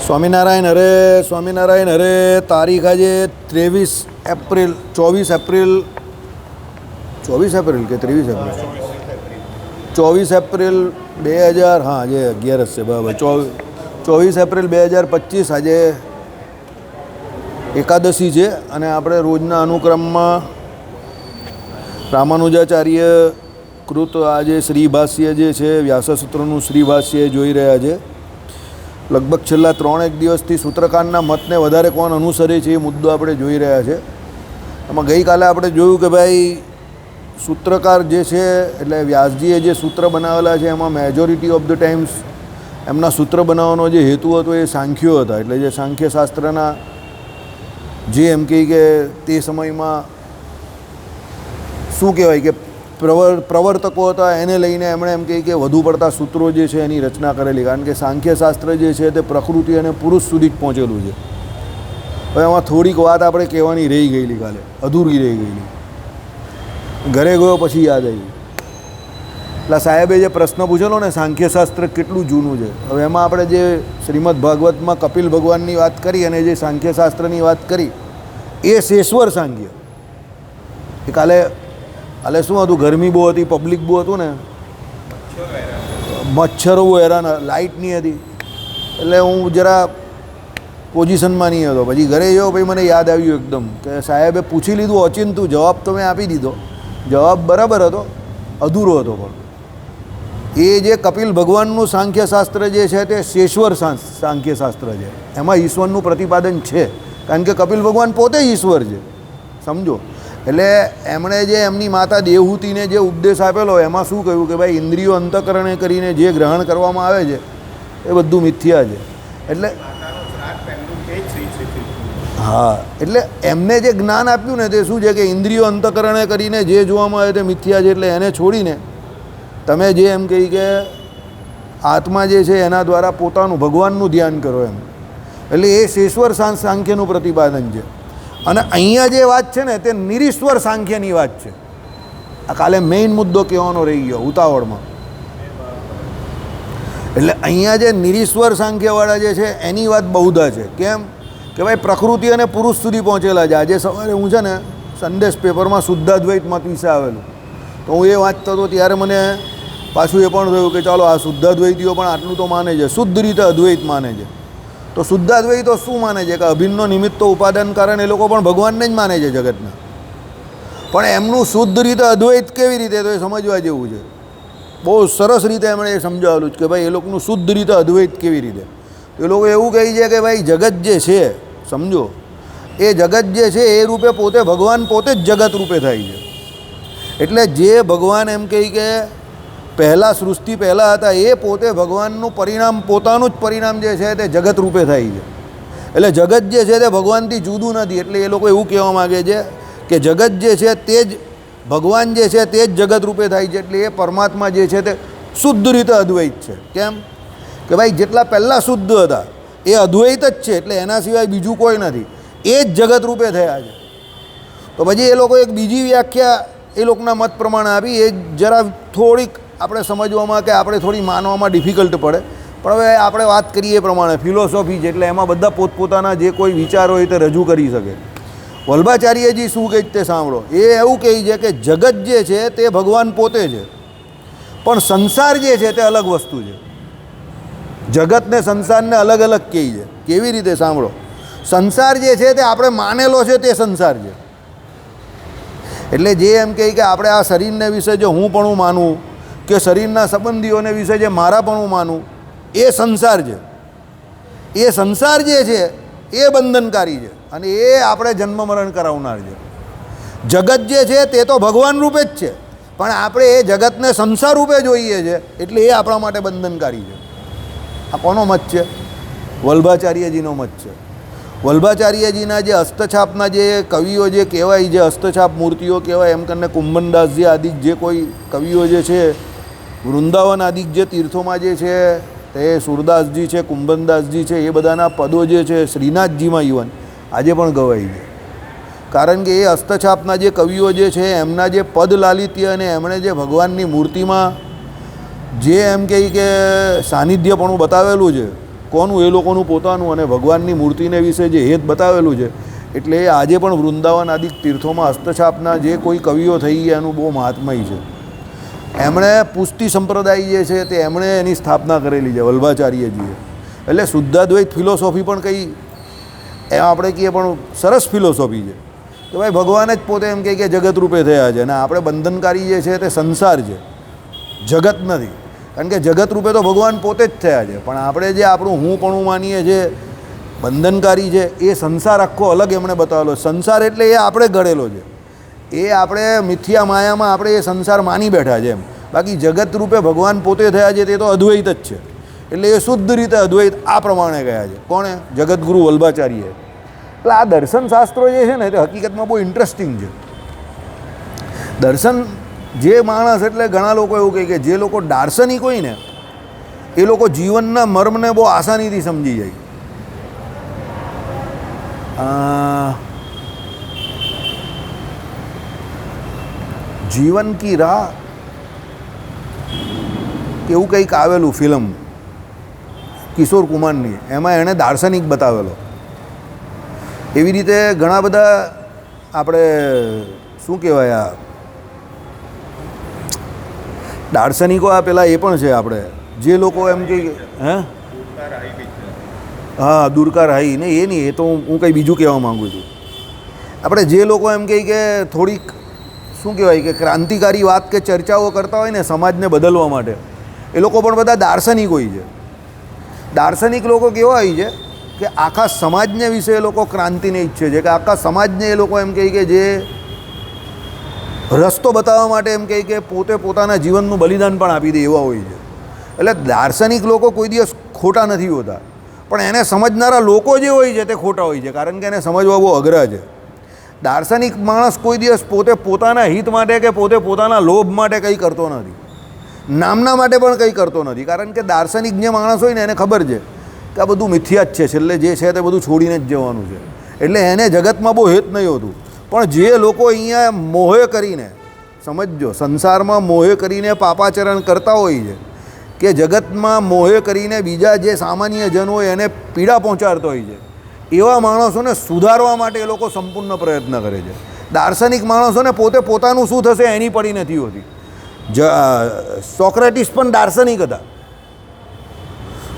સ્વામિનારાયણ હરે સ્વામિનારાયણ હરે. તારીખ આજે 23 April 24 April કે 23 એપ્રિલ 24 એપ્રિલ 2000 હા આજે 11 છે બરાબર. 24 એપ્રિલ 2025 આજે એકાદશી છે અને આપણે રોજના અનુક્રમમાં રામાનુજાચાર્ય કૃત આજે શ્રીભાષ્ય જે છે વ્યાસસૂત્રનું શ્રીભાષ્ય જોઈ રહ્યા છે. લગભગ છેલ્લા 3-1 દિવસથી સૂત્રકારના મતને વધારે કોણ અનુસરે છે એ મુદ્દો આપણે જોઈ રહ્યા છે. એમાં ગઈકાલે આપણે જોયું કે ભાઈ સૂત્રકાર જે છે એટલે વ્યાસજીએ જે સૂત્ર બનાવેલા છે એમાં મેજોરિટી ઓફ ધ ટાઈમ્સ એમના સૂત્ર બનાવવાનો જે હેતુ હતો એ સાંખ્યો હતા. એટલે જે સાંખ્યશાસ્ત્રના જે એમ કહે કે તે સમયમાં શું કહેવાય કે પ્રવર્તકો હતા એને લઈને એમણે એમ કહે કે વધુ પડતા સૂત્રો જે છે એની રચના કરેલી. કારણ કે સાંખ્યશાસ્ત્ર જે છે તે પ્રકૃતિ અને પુરુષ સુધી જ પહોંચેલું છે. હવે એમાં થોડીક વાત આપણે કહેવાની રહી ગયેલી, કાલે અધૂરી રહી ગયેલી, ઘરે ગયો પછી યાદ આવી. એટલે સાહેબે જે પ્રશ્ન પૂછેલો ને સાંખ્યશાસ્ત્ર કેટલું જૂનું છે, હવે એમાં આપણે જે શ્રીમદ ભાગવતમાં કપિલ ભગવાનની વાત કરી અને જે સાંખ્યશાસ્ત્રની વાત કરી એ શેશ્વર સાંખ્ય. એ કાલે શું હતું, ગરમી બહુ હતી, પબ્લિક બહુ હતું ને, મચ્છરો બહુ હેરાન, લાઇટ નહીં હતી, એટલે હું જરા પોઝિશનમાં નહીં હતો. પછી ઘરે ગયો, પછી મને યાદ આવ્યું એકદમ કે સાહેબે પૂછી લીધું ઓચિંતું, જવાબ તો મેં આપી દીધો. જવાબ બરાબર હતો, અધૂરો હતો. પણ એ જે કપિલ ભગવાનનું સાંખ્યશાસ્ત્ર જે છે તે શેશ્વર સાંખ્યશાસ્ત્ર છે. એમાં ઈશ્વરનું પ્રતિપાદન છે, કારણ કે કપિલ ભગવાન પોતે ઈશ્વર છે, સમજો. એટલે એમણે જે એમની માતા દેવહૂતિને જે ઉપદેશ આપેલો એમાં શું કહ્યું કે ભાઈ ઇન્દ્રિયો અંતઃકરણે કરીને જે ગ્રહણ કરવામાં આવે છે એ બધું મિથ્યા છે. એટલે હા, એટલે એમને જે જ્ઞાન આપ્યું ને તે શું છે કે ઇન્દ્રિયો અંતઃકરણે કરીને જે જોવામાં આવે તે મિથ્યા છે. એટલે એને છોડીને તમે જે એમ કહી કે આત્મા જે છે એના દ્વારા પોતાનું ભગવાનનું ધ્યાન કરો એમ. એટલે એ શેશ્વર સાંખ્યનું પ્રતિપાદન છે. અને અહીંયા જે વાત છે ને તે નિરીશ્વર સાંખ્યની વાત છે. આ કાલે મેઇન મુદ્દો કહેવાનો રહી ગયો ઉતાવળમાં. એટલે અહીંયા જે નિરીશ્વર સાંખ્યવાળા જે છે એની વાત બહુધા છે. કેમ કે ભાઈ પ્રકૃતિ અને પુરુષ સુધી પહોંચેલા છે. આજે સવારે હું છે ને સંદેશ પેપરમાં શુદ્ધાદ્વૈત મત વિશે આવેલું, તો હું એ વાંચતો હતો ત્યારે મને પાછું એ પણ થયું કે ચાલો આ શુદ્ધાદ્વૈતીઓ પણ આટલું તો માને છે, શુદ્ધ રીતે અદ્વૈત માને છે. તો શુદ્ધાદ્વૈતો શું માને છે કે અભિન્નનો નિમિત્તો ઉપાદાન કારણ એ લોકો પણ ભગવાનને જ માને છે જગતના. પણ એમનું શુદ્ધ રીતે અદ્વૈત કેવી રીતે, તો એ સમજવા જેવું છે. બહુ સરસ રીતે એમણે એ સમજાવેલું છે કે ભાઈ એ લોકોનું શુદ્ધ રીતે અદ્વૈત કેવી રીતે. એ લોકો એવું કહે છે કે ભાઈ જગત જે છે, સમજો, એ જગત જે છે એ રૂપે પોતે ભગવાન પોતે જ જગત રૂપે થાય છે. એટલે જે ભગવાન એમ કહે કે પહેલાં સૃષ્ટિ પહેલાં હતા એ પોતે ભગવાનનું પરિણામ, પોતાનું જ પરિણામ જે છે તે જગત રૂપે થાય છે. એટલે જગત જે છે તે ભગવાનથી જુદું નથી. એટલે એ લોકો એવું કહેવા માગે છે કે જગત જે છે તે જ ભગવાન જે છે તે જ જગત રૂપે થાય છે. એટલે એ પરમાત્મા જે છે તે શુદ્ધ રીતે અદ્વૈત છે. કેમ કે ભાઈ જેટલા પહેલાં શુદ્ધ હતા એ અદ્વૈત જ છે, એટલે એના સિવાય બીજું કોઈ નથી, એ જ જગત રૂપે થયા છે. તો પછી એ લોકો એક બીજી વ્યાખ્યા એ લોકોના મત પ્રમાણે આપી, એ જરા થોડીક આપણે સમજવામાં કે આપણે થોડી માનવામાં ડિફિકલ્ટ પડે. પણ હવે આપણે વાત કરીએ એ પ્રમાણે ફિલોસોફી છે એટલે એમાં બધા પોતપોતાના જે કોઈ વિચારો હોય તે રજૂ કરી શકે. વલ્ભાચાર્યજી શું કહે તે સાંભળો. એ એવું કહે છે કે જગત જે છે તે ભગવાન પોતે છે, પણ સંસાર જે છે તે અલગ વસ્તુ છે. જગતને સંસારને અલગ અલગ કહે છે. કેવી રીતે સાંભળો. સંસાર જે છે તે આપણે માનેલો છે તે સંસાર છે. એટલે જે એમ કહે કે આપણે આ શરીરને વિશે જો હું પણ માનું કે શરીરના સંબંધીઓને વિશે જે મારા પણ હું માનું એ સંસાર છે. એ સંસાર જે છે એ બંધનકારી છે અને એ આપણે જન્મ મરણ કરાવનાર છે. જગત જે છે તે તો ભગવાન રૂપે જ છે, પણ આપણે એ જગતને સંસાર રૂપે જોઈએ છે એટલે એ આપણા માટે બંધનકારી છે. આ કોનો મત છે? વલ્ભાચાર્યજીનો મત છે. વલ્ભાચાર્યજીના જે હસ્તછાપના જે કવિઓ જે કહેવાય, જે હસ્તછાપ મૂર્તિઓ કહેવાય, એમ કરીને કુંભનદાસજી આદિ જે કોઈ કવિઓ જે છે, વૃંદાવન આદિ જે તીર્થોમાં જે છે તે સુરદાસજી છે, કુંભનદાસજી છે, એ બધાના પદો જે છે શ્રીનાથજીમાં ઇવન આજે પણ ગવાય છે. કારણ કે એ હસ્તછાપના જે કવિઓ જે છે એમના જે પદ લાલિત્ય અને એમણે જે ભગવાનની મૂર્તિમાં જે એમ કહે કે સાનિધ્યપણું બતાવેલું છે કોનું? એ લોકોનું પોતાનું. અને ભગવાનની મૂર્તિને વિશે જે હેત બતાવેલું છે, એટલે એ આજે પણ વૃંદાવન આદિ તીર્થોમાં હસ્તછાપના જે કોઈ કવિઓ થઈ ગયા એનું બહુ મહાત્મય છે. એમણે પુષ્ટિ સંપ્રદાય જે છે તે એમણે એની સ્થાપના કરેલી છે, વલ્ભાચાર્યજીએ. એટલે શુદ્ધાદ્વૈત ફિલોસોફી પણ કંઈ એમ આપણે કહીએ પણ સરસ ફિલોસોફી છે કે ભાઈ ભગવાન જ પોતે એમ કહે કે જગત રૂપે થયા છે, અને આપણે બંધનકારી જે છે તે સંસાર છે, જગત નથી. કારણ કે જગત રૂપે તો ભગવાન પોતે જ થયા છે, પણ આપણે જે આપણું હું પણ માનીએ જે બંધનકારી છે એ સંસાર આખો અલગ એમણે બતાવેલો. સંસાર એટલે એ આપણે ઘડેલો છે, એ આપણે મિથ્યા માયામાં આપણે એ સંસાર માની બેઠા છે એમ. બાકી જગત રૂપે ભગવાન પોતે થયા છે તે તો અદ્વૈત જ છે. એટલે એ શુદ્ધ રીતે અદ્વૈત આ પ્રમાણે ગયા છે. કોણે? જગતગુરુ વલ્ભાચાર્યએ. એટલે આ દર્શન શાસ્ત્રો જે છે ને તે હકીકતમાં બહુ ઇન્ટરેસ્ટિંગ છે. દર્શન જે માણસ, એટલે ઘણા લોકો એવું કહે કે જે લોકો દાર્શનિક હોય ને એ લોકો જીવનના મર્મને બહુ આસાનીથી સમજી જાય. જીવન કી રાહ એવું કંઈક આવેલું ફિલ્મ કિશોર કુમારની, એમાં એણે દાર્શનિક બતાવેલો. એવી રીતે ઘણા બધા આપણે શું કહેવાય આ દાર્શનિકો આ પેલા એ પણ છે આપણે જે લોકો એમ કે હા દુર્કાર હાઈ ને એ નહીં, એ તો હું કંઈ બીજું કહેવા માગું છું. આપણે જે લોકો એમ કહે કે થોડીક શું કહેવાય કે ક્રાંતિકારી વાત કે ચર્ચાઓ કરતા હોય ને સમાજને બદલવા માટે, એ લોકો પણ બધા દાર્શનિક હોય છે. દાર્શનિક લોકો કેવા હોય છે કે આખા સમાજને વિશે એ લોકો ક્રાંતિને ઈચ્છે છે, કે આખા સમાજને એ લોકો એમ કહે કે જે રસ્તો બતાવવા માટે એમ કહે કે પોતે પોતાના જીવનનું બલિદાન પણ આપી દે એવા હોય છે. એટલે દાર્શનિક લોકો કોઈ દિવસ ખોટા નથી હોતા, પણ એને સમજનારા લોકો જે હોય છે તે ખોટા હોય છે, કારણ કે એને સમજવા બહુ અઘરા છે. દાર્શનિક માણસ કોઈ દિવસ પોતે પોતાના હિત માટે કે પોતે પોતાના લોભ માટે કંઈ કરતો નથી, નામના માટે પણ કંઈ કરતો નથી. કારણ કે દાર્શનિક જે માણસ હોય ને એને ખબર છે કે આ બધું મિથ્યા જ છે, છેલ્લે જે છે તે બધું છોડીને જ જવાનું છે. એટલે એને જગતમાં બહુ હેત નહીં હોતું. પણ જે લોકો અહીંયા મોહે કરીને, સમજજો, સંસારમાં મોહે કરીને પાપાચરણ કરતા હોય છે, કે જગતમાં મોહે કરીને બીજા જે સામાન્ય જન હોય એને પીડા પહોંચાડતા હોય છે, એવા માણસોને સુધારવા માટે એ લોકો સંપૂર્ણ પ્રયત્ન કરે છે. દાર્શનિક માણસોને પોતે પોતાનું શું થશે એની પડી નથી હોતી. સોક્રેટિસ પણ દાર્શનિક હતા.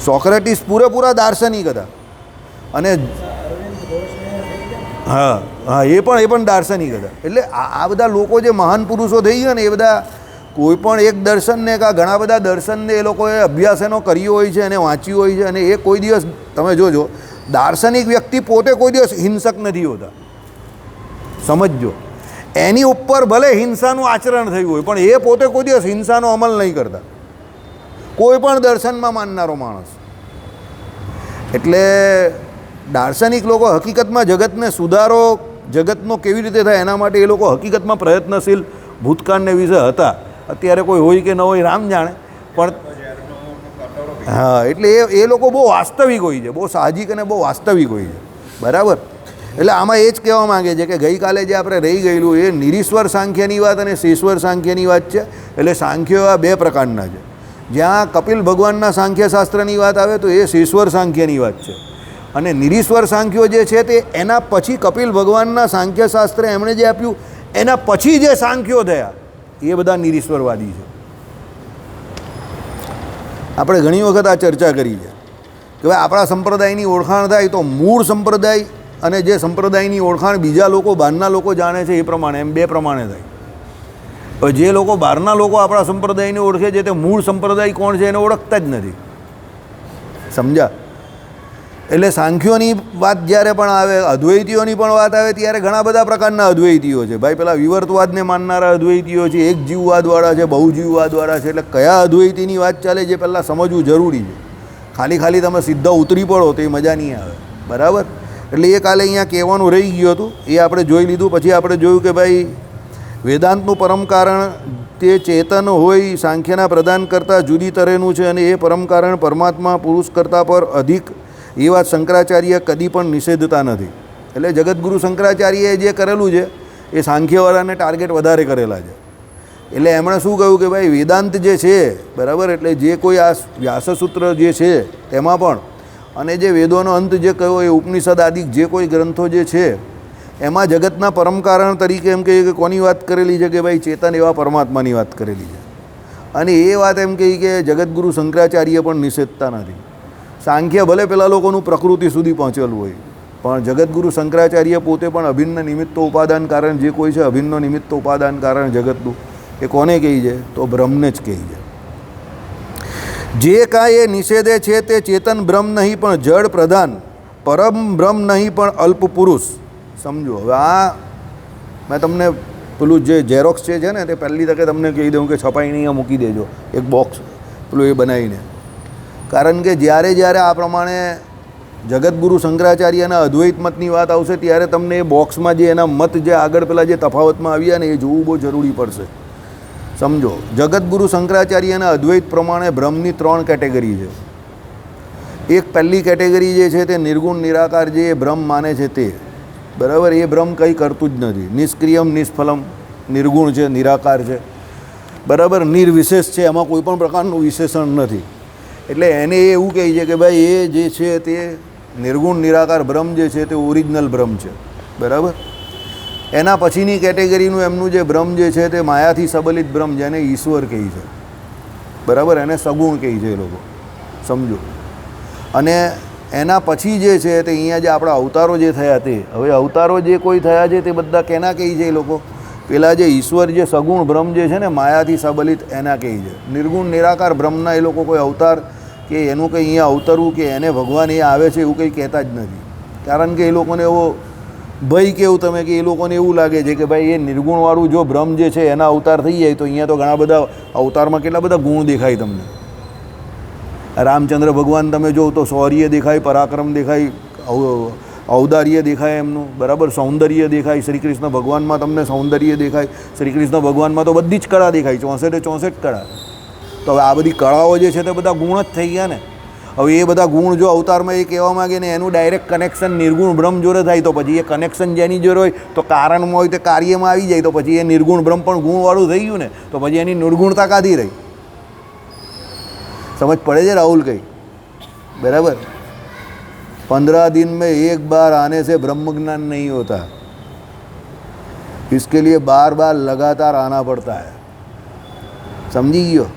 સોક્રેટિસ પૂરેપૂરા દાર્શનિક હતા. અને હા હા એ પણ દાર્શનિક હતા. એટલે આ બધા લોકો જે મહાન પુરુષો થઈ ગયા ને એ બધા કોઈ પણ એક દર્શનને કાં ઘણા બધા દર્શનને એ લોકોએ અભ્યાસ એનો કર્યો હોય છે અને વાંચ્યું હોય છે, અને એ કોઈ દિવસ તમે જોજો દાર્શનિક વ્યક્તિ પોતે કોઈ દિવસ હિંસક નથી હોતા. સમજજો, એની ઉપર ભલે હિંસાનું આચરણ થયું હોય પણ એ પોતે કોઈ દિવસ હિંસાનો અમલ નહીં કરતા, કોઈ પણ દર્શનમાં માનનારો માણસ. એટલે દાર્શનિક લોકો હકીકતમાં જગતને સુધારો, જગતનો કેવી રીતે થાય એના માટે એ લોકો હકીકતમાં પ્રયત્નશીલ ભૂતકાળને વિશે હતા. અત્યારે કોઈ હોય કે ન હોય રામ જાણે, પણ હા એટલે એ લોકો બહુ વાસ્તવિક હોય છે, બહુ સાહજિક અને બહુ વાસ્તવિક હોય છે. બરાબર. એટલે આમાં એ જ કહેવા માગે છે કે ગઈકાલે જે આપણે રહી ગયેલું એ નિરીશ્વર સાંખ્યની વાત અને શેશ્વર સાંખ્યની વાત છે. એટલે સાંખ્યો આ બે પ્રકારના છે. જ્યાં કપિલ ભગવાનના સાંખ્યશાસ્ત્રની વાત આવે તો એ શેશ્વર સાંખ્યની વાત છે, અને નિરીશ્વર સાંખ્યો જે છે તે એના પછી કપિલ ભગવાનના સાંખ્યશાસ્ત્ર એમણે જે આપ્યું એના પછી જે સાંખ્યો થયા એ બધા નિરીશ્વરવાદી છે. આપણે ઘણી વખત આ ચર્ચા કરી છે કે ભાઈ આપણા સંપ્રદાયની ઓળખાણ થાય તો મૂળ સંપ્રદાય અને જે સંપ્રદાયની ઓળખાણ બીજા લોકો બહારના લોકો જાણે છે એ પ્રમાણે, એમ બે પ્રમાણે થાય. હવે જે લોકો બહારના લોકો આપણા સંપ્રદાયને ઓળખે છે તે મૂળ સંપ્રદાય કોણ છે એને ઓળખતા જ નથી. સમજ્યા? એટલે સાંખ્યોની વાત જ્યારે પણ આવે, અદ્વૈતીઓની પણ વાત આવે ત્યારે ઘણા બધા પ્રકારના અદ્વૈતીઓ છે. ભાઈ પેલા વિવર્તવાદને માનનારા અદ્વૈતીઓ છે, એક જીવવાદવાળા છે, બહુ જીવવાદવાળા છે. એટલે કયા અદ્વૈતીની વાત ચાલે જે પહેલાં સમજવું જરૂરી છે. ખાલી તમે સીધા ઉતરી પડો તો એ મજા નહીં આવે. બરાબર. એટલે એ કાલે અહીંયા કહેવાનું રહી ગયું હતું, એ આપણે જોઈ લીધું. પછી આપણે જોયું કે ભાઈ વેદાંતનું પરમ કારણ તે ચેતન હોય સાંખ્યના પ્રદાન કરતાં જુદી તરેનું છે, અને એ પરમ કારણ પરમાત્મા પુરુષ કરતાં પર અધિક એ વાત શંકરાચાર્ય કદી પણ નિષેધતા નથી. એટલે જગતગુરુ શંકરાચાર્યએ જે કરેલું છે એ સાંખ્યવાળાને ટાર્ગેટ વધારે કરેલા છે. એટલે એમણે શું કહ્યું કે ભાઈ વેદાંત જે છે, બરાબર, એટલે જે કોઈ આ વ્યાસસૂત્ર જે છે તેમાં પણ અને જે વેદોનો અંત જે કયો એ ઉપનિષદ આદિ જે કોઈ ગ્રંથો જે છે એમાં જગતના પરમ કારણ તરીકે એમ કહીએ કે કોની વાત કરેલી છે કે ભાઈ ચેતન એવા પરમાત્માની વાત કરેલી છે. અને એ વાત એમ કહી કે જગતગુરુ શંકરાચાર્ય પણ નિષેધતા નથી. સાંખ્ય ભલે પેલા લોકોનું પ્રકૃતિ સુધી પહોંચેલું હોય, પણ જગતગુરુ શંકરાચાર્ય પોતે પણ અભિન્ન નિમિત્તો ઉપાદાન કારણ જે કોઈ છે અભિન્ન નિમિત્તો ઉપાદાન કારણ જગતનું એ કોને કહી છે તો બ્રહ્મને જ કહી છે. જે કાંઈ એ નિષેધે છે તે ચેતન બ્રહ્મ નહીં પણ જડ પ્રધાન, પરમ બ્રહ્મ નહીં પણ અલ્પ પુરુષ. સમજો. હવે આ મેં તમને પેલું જે ઝેરોક્સ છે ને તે પહેલી તકે તમને કહી દઉં કે છપાઈને અહીંયા મૂકી દેજો એક બોક્સ પેલું એ બનાવીને. કારણ કે જ્યારે જ્યારે આ પ્રમાણે જગતગુરુ શંકરાચાર્યના અદ્વૈત મતની વાત આવશે ત્યારે તમને એ બોક્સમાં જે એના મત જે આગળ પેલા જે તફાવતમાં આવ્યા ને એ જોવું બહુ જરૂરી પડશે. સમજો. જગતગુરુ શંકરાચાર્યના અદ્વૈત પ્રમાણે બ્રહ્મની 3 કેટેગરી છે. એક પહેલી કેટેગરી જે છે તે નિર્ગુણ નિરાકાર જે એ બ્રહ્મ માને છે તે, બરાબર. એ બ્રહ્મ કંઈ કરતું જ નથી, નિષ્ક્રિયમ નિષ્ફલમ, નિર્ગુણ છે, નિરાકાર છે, બરાબર, નિર્વિશેષ છે, એમાં કોઈ પણ પ્રકારનું વિશેષણ નથી. એટલે એને એવું કહે છે કે ભાઈ એ જે છે તે નિર્ગુણ નિરાકાર બ્રહ્મ જે છે તે ઓરિજિનલ બ્રહ્મ છે, બરાબર. એના પછીની કેટેગરીનું એમનું જે બ્રહ્મ જે છે તે માયાથી સબલિત બ્રહ્મ જેને ઈશ્વર કહે છે, બરાબર, એને સગુણ કહે છે એ લોકો. સમજો. અને એના પછી જે છે તે અહીંયા જે આપણા અવતારો જે થયા તે, હવે અવતારો જે કોઈ થયા છે તે બધા કેના કહે છે એ લોકો? પેલા જે ઈશ્વર જે સગુણ બ્રહ્મ જે છે ને માયાથી સબલિત એના કહે છે. નિર્ગુણ નિરાકાર બ્રહ્મના એ લોકો કોઈ અવતાર કે એનું કંઈ અહીંયા અવતરવું કે એને ભગવાન એ આવે છે એવું કંઈ કહેતા જ નથી. કારણ કે એ લોકોને એવો ભય કેવું તમે કે એ લોકોને એવું લાગે છે કે ભાઈ એ નિર્ગુણવાળું જો બ્રહ્મ જે છે એના અવતાર થઈ જાય તો અહીંયા તો ઘણા બધા અવતારમાં કેટલા બધા ગુણ દેખાય તમને. રામચંદ્ર ભગવાન તમે જો તો શૌર્ય દેખાય, પરાક્રમ દેખાય, ઔદાર્ય દેખાય એમનું, બરાબર, સૌંદર્ય દેખાય. શ્રી કૃષ્ણ ભગવાનમાં તમને સૌંદર્ય દેખાય. શ્રી કૃષ્ણ ભગવાનમાં તો બધી જ કળા દેખાય, 64 કળા. તો હવે આ બધી કળાઓ જે છે તે બધા ગુણ જ થઈ ગયા ને. હવે એ બધા ગુણ જો અવતારમાં એ કહેવા માગે ને એનું ડાયરેક્ટ કનેક્શન નિર્ગુણ બ્રહ્મ જોડે થાય તો પછી એ કનેક્શન જેની જોડે હોય તો કારણમાં હોય તો કાર્યમાં આવી જાય તો પછી એ નિર્ગુણ બ્રહ્મ પણ ગુણવાળું થઈ ગયું ને, તો પછી એની નિર્ગુણતા કાઢી રહી. समझ पड़े जे राहुल कहीं, बराबर. 15 दिन में एक बार आने से ब्रह्म ज्ञान नहीं होता, इसके लिए बार बार लगातार आना पड़ता है. समझी गयो?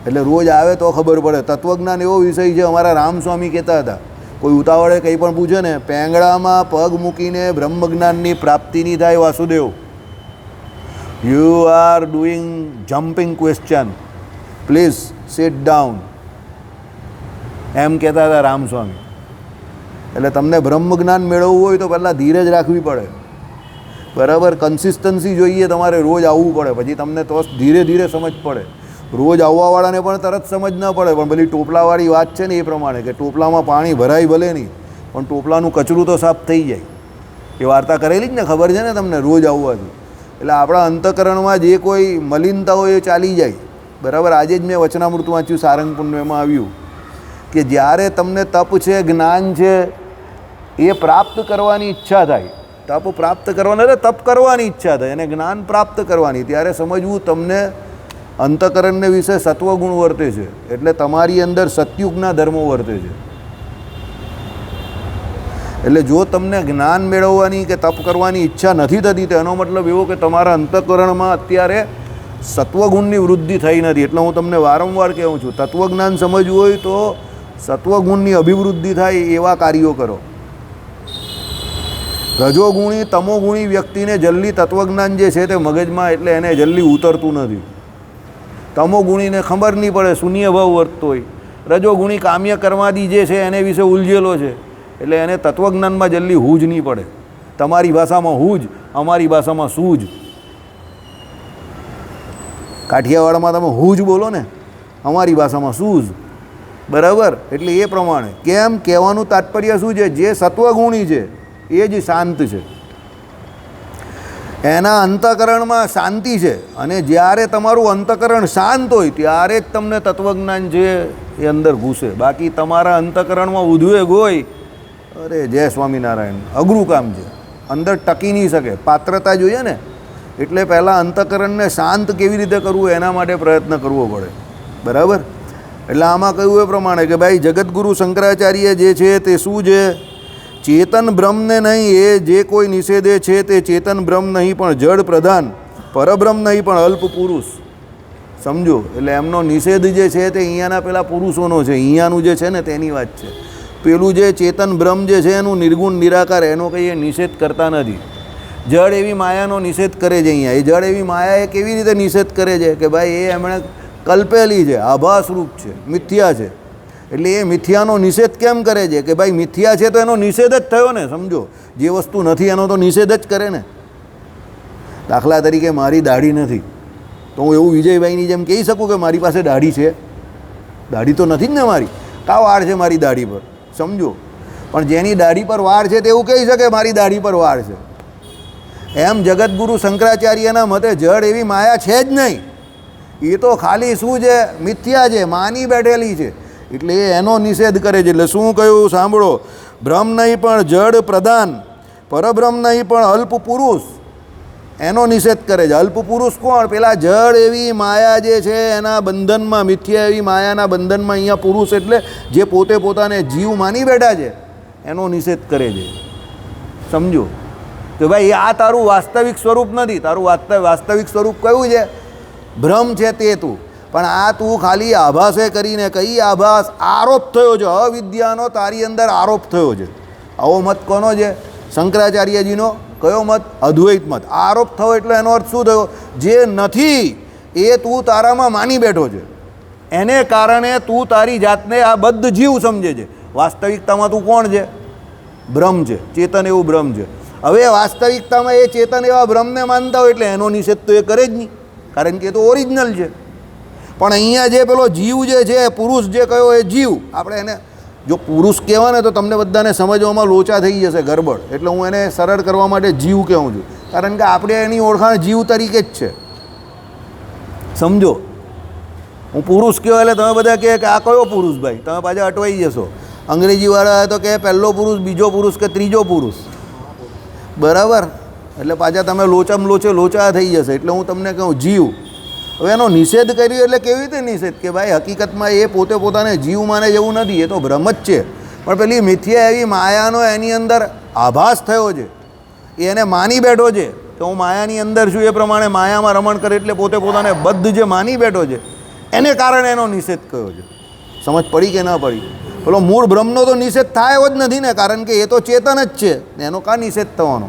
એટલે રોજ આવે તો ખબર પડે. તત્વજ્ઞાન એવો વિષય છે, અમારા રામસ્વામી કહેતા હતા કોઈ ઉતાવળે કંઈ પણ પૂછે ને, પેંગડામાં પગ મૂકીને બ્રહ્મજ્ઞાનની પ્રાપ્તિ નહીં થાય Vasudev. You are doing jumping question, please sit down, એમ કહેતા હતા રામસ્વામી. એટલે તમને બ્રહ્મજ્ઞાન મેળવવું હોય તો પહેલાં ધીરજ રાખવી પડે, બરાબર. કન્સિસ્ટન્સી જોઈએ, તમારે રોજ આવવું પડે, પછી તમને તો ધીરે ધીરે સમજ પડે. રોજ આવવાવાળાને પણ તરત સમજ ન પડે, પણ પેલી ટોપલાવાળી વાત છે ને એ પ્રમાણે કે ટોપલામાં પાણી ભરાય ભલે નહીં પણ ટોપલાનું કચરું તો સાફ થઈ જાય. એ વાર્તા કરેલી જ ને, ખબર છે ને તમને, રોજ આવવાથી. એટલે આપણા અંતઃકરણમાં જે કોઈ મલિનતા હોય એ ચાલી જાય, બરાબર. આજે જ મેં વચનામૃત વાંચ્યું સારંગપુરનું, એમાં આવ્યું કે જ્યારે તમને તપ છે, જ્ઞાન છે, એ પ્રાપ્ત કરવાની ઈચ્છા થાય, તપ પ્રાપ્ત કરવાના એટલે તપ કરવાની ઈચ્છા થાય અને જ્ઞાન પ્રાપ્ત કરવાની, ત્યારે સમજવું તમને અંતઃકરણને વિશે સત્વગુણ વર્તે છે, એટલે તમારી અંદર સત્યુગના ધર્મો વર્તે છે. એટલે જો તમને જ્ઞાન મેળવવાની કે તપ કરવાની ઈચ્છા નથી થતી તેનો મતલબ એવો કે તમારા અંતઃકરણમાં અત્યારે સત્વગુણની વૃદ્ધિ થઈ નથી. એટલે હું તમને વારંવાર કહું છું, તત્વજ્ઞાન સમજવું હોય તો સત્વગુણની અભિવૃદ્ધિ થાય એવા કાર્યો કરો. રજોગુણી તમોગુણી વ્યક્તિને જલ્દી તત્વજ્ઞાન જે છે તે મગજમાં એટલે એને જલ્દી ઉતરતું નથી. તમોગુણીને ખબર નહીં પડે, શૂન્ય ભાવ વર્તતો હોય. રજોગુણી કામ્ય કર્માદી જે છે એને વિશે ઉલઝેલો છે, એટલે એને તત્વજ્ઞાનમાં જલ્દી હૂજ નહીં પડે. તમારી ભાષામાં હૂજ, અમારી ભાષામાં સૂજ. કાઠિયાવાડમાં તમે હૂજ બોલો ને, અમારી ભાષામાં સૂઝ, બરાબર. એટલે એ પ્રમાણે કેમ કહેવાનું તાત્પર્ય શું છે? જે સત્વગુણી છે એ જ શાંત છે, એના અંતઃકરણમાં શાંતિ છે. અને જ્યારે તમારું અંતઃકરણ શાંત હોય ત્યારે જ તમને તત્વજ્ઞાન છે એ અંદર ઘૂસે. બાકી તમારા અંતઃકરણમાં ઉદ્વેગ હોય, અરે જય સ્વામિનારાયણ, અઘરું કામ છે, અંદર ટકી નહીં શકે. પાત્રતા જોઈએ ને, એટલે પહેલાં અંતઃકરણને શાંત કેવી રીતે કરવું એના માટે પ્રયત્ન કરવો પડે, બરાબર. એટલે આમાં કહ્યું એ પ્રમાણે કે ભાઈ જગતગુરુ શંકરાચાર્ય જે છે તે શું છે, ચેતન બ્રહ્મને નહીં, એ જે કોઈ નિષેધે છે તે ચેતન બ્રહ્મ નહીં પણ જડ પ્રધાન, પરબ્રહ્મ નહીં પણ અલ્પ પુરુષ. સમજો, એટલે એમનો નિષેધ જે છે તે અહીંયાના પેલા પુરુષોનો છે, અહીંયાનું જે છે ને તેની વાત છે. પેલું જે ચેતન બ્રહ્મ જે છે એનું નિર્ગુણ નિરાકાર એનો કંઈ નિષેધ કરતા નથી. જડ એવી માયાનો નિષેધ કરે છે અહીંયા. એ જડ એવી માયા એ કેવી રીતે નિષેધ કરે છે કે ભાઈ એ એમણે કલ્પેલી છે, આભાસરૂપ છે, મિથ્યા છે. એટલે એ મિથ્યાનો નિષેધ કેમ કરે છે કે ભાઈ મિથ્યા છે તો એનો નિષેધ જ થયો ને. સમજો, જે વસ્તુ નથી એનો તો નિષેધ જ કરે ને. દાખલા તરીકે મારી દાઢી નથી તો હું એવું વિજયભાઈની જેમ કહી શકું કે મારી પાસે દાઢી છે? દાઢી તો નથી જ ને મારી. કા વાળ છે મારી દાઢી પર? સમજો, પણ જેની દાઢી પર વાળ છે તે એવું કહી શકે મારી દાઢી પર વાળ છે. એમ જગતગુરુ શંકરાચાર્યના મતે જડ એવી માયા છે જ નહીં. એ તો ખાલી શું છે, મિથ્યા છે, માની બેઠેલી છે. એટલે એનો નિષેધ કરે છે. એટલે શું કહ્યું સાંભળો, બ્રહ્મ નહીં પણ જડ પ્રધાન, પરબ્રહ્મ નહીં પણ અલ્પ પુરુષ, એનો નિષેધ કરે છે. અલ્પ પુરુષ કોણ? પેલા જડ એવી માયા જે છે એના બંધનમાં, મિથ્યા એવી માયાના બંધનમાં અહીંયા પુરુષ એટલે જે પોતે પોતાને જીવ માની બેઠા છે એનો નિષેધ કરે છે. સમજો કે ભાઈ આ તારું વાસ્તવિક સ્વરૂપ નથી. તારું વાસ્તવિક સ્વરૂપ કયું છે? ભ્રમ છે તે તું. પણ આ તું ખાલી આભાસે કરીને, કઈ આભાસ? આરોપ થયો છે, અવિદ્યાનો તારી અંદર આરોપ થયો છે. આવો મત કોનો છે? શંકરાચાર્યજીનો. કયો મત? અદ્વૈત મત. આરોપ થયો એટલે એનો અર્થ શું થયો? જે નથી એ તું તારામાં માની બેઠો છે, એને કારણે તું તારી જાતને આ બદ્ધ જીવ સમજે છે. વાસ્તવિકતામાં તું કોણ છે? બ્રહ્મ છે, ચેતન એવું બ્રહ્મ છે. હવે વાસ્તવિકતામાં એ ચેતન એવા બ્રહ્મને માનતા હોય એટલે એનો નિષેધ તો એ કરે જ નહીં, કારણ કે એ તો ઓરિજિનલ છે. પણ અહીંયા જે પેલો જીવ જે છે, પુરુષ જે કયો એ જીવ, આપણે એને જો પુરુષ કહેવાય ને તો તમને બધાને સમજવામાં લોચા થઈ જશે, ગરબડ. એટલે હું એને સરળ કરવા માટે જીવ કહું છું, કારણ કે આપણે એની ઓળખાણ જીવ તરીકે જ છે. સમજો, હું પુરુષ કહેવાય એટલે તમે બધા કહે કે આ કયો પુરુષ ભાઈ? તમે પાછા અટવાઈ જશો. અંગ્રેજીવાળા તો કહે પહેલો પુરુષ, બીજો પુરુષ કે ત્રીજો પુરુષ, બરાબર? એટલે પાછા તમે લોચામાં લોચા થઈ જશે. એટલે હું તમને કહું જીવ. હવે એનો નિષેધ કર્યો એટલે કેવી રીતે નિષેધ? કે ભાઈ હકીકતમાં એ પોતે પોતાને જીવ માને જેવું નથી, એ તો ભ્રમ જ છે. પણ પેલી મિથ્યા એવી માયાનો એની અંદર આભાસ થયો છે, એને માની બેઠો છે કે હું માયાની અંદર છું, એ પ્રમાણે માયામાં રમણ કરે એટલે પોતે પોતાને બદ્ધ જે માની બેઠો છે એને કારણે એનો નિષેધ કયો છે. સમજ પડી કે ના પડી? પેલો મૂળ બ્રહ્મનો તો નિષેધ થાય જ નથી ને, કારણ કે એ તો ચેતન જ છે, એનો કા નિષેધ થવાનો?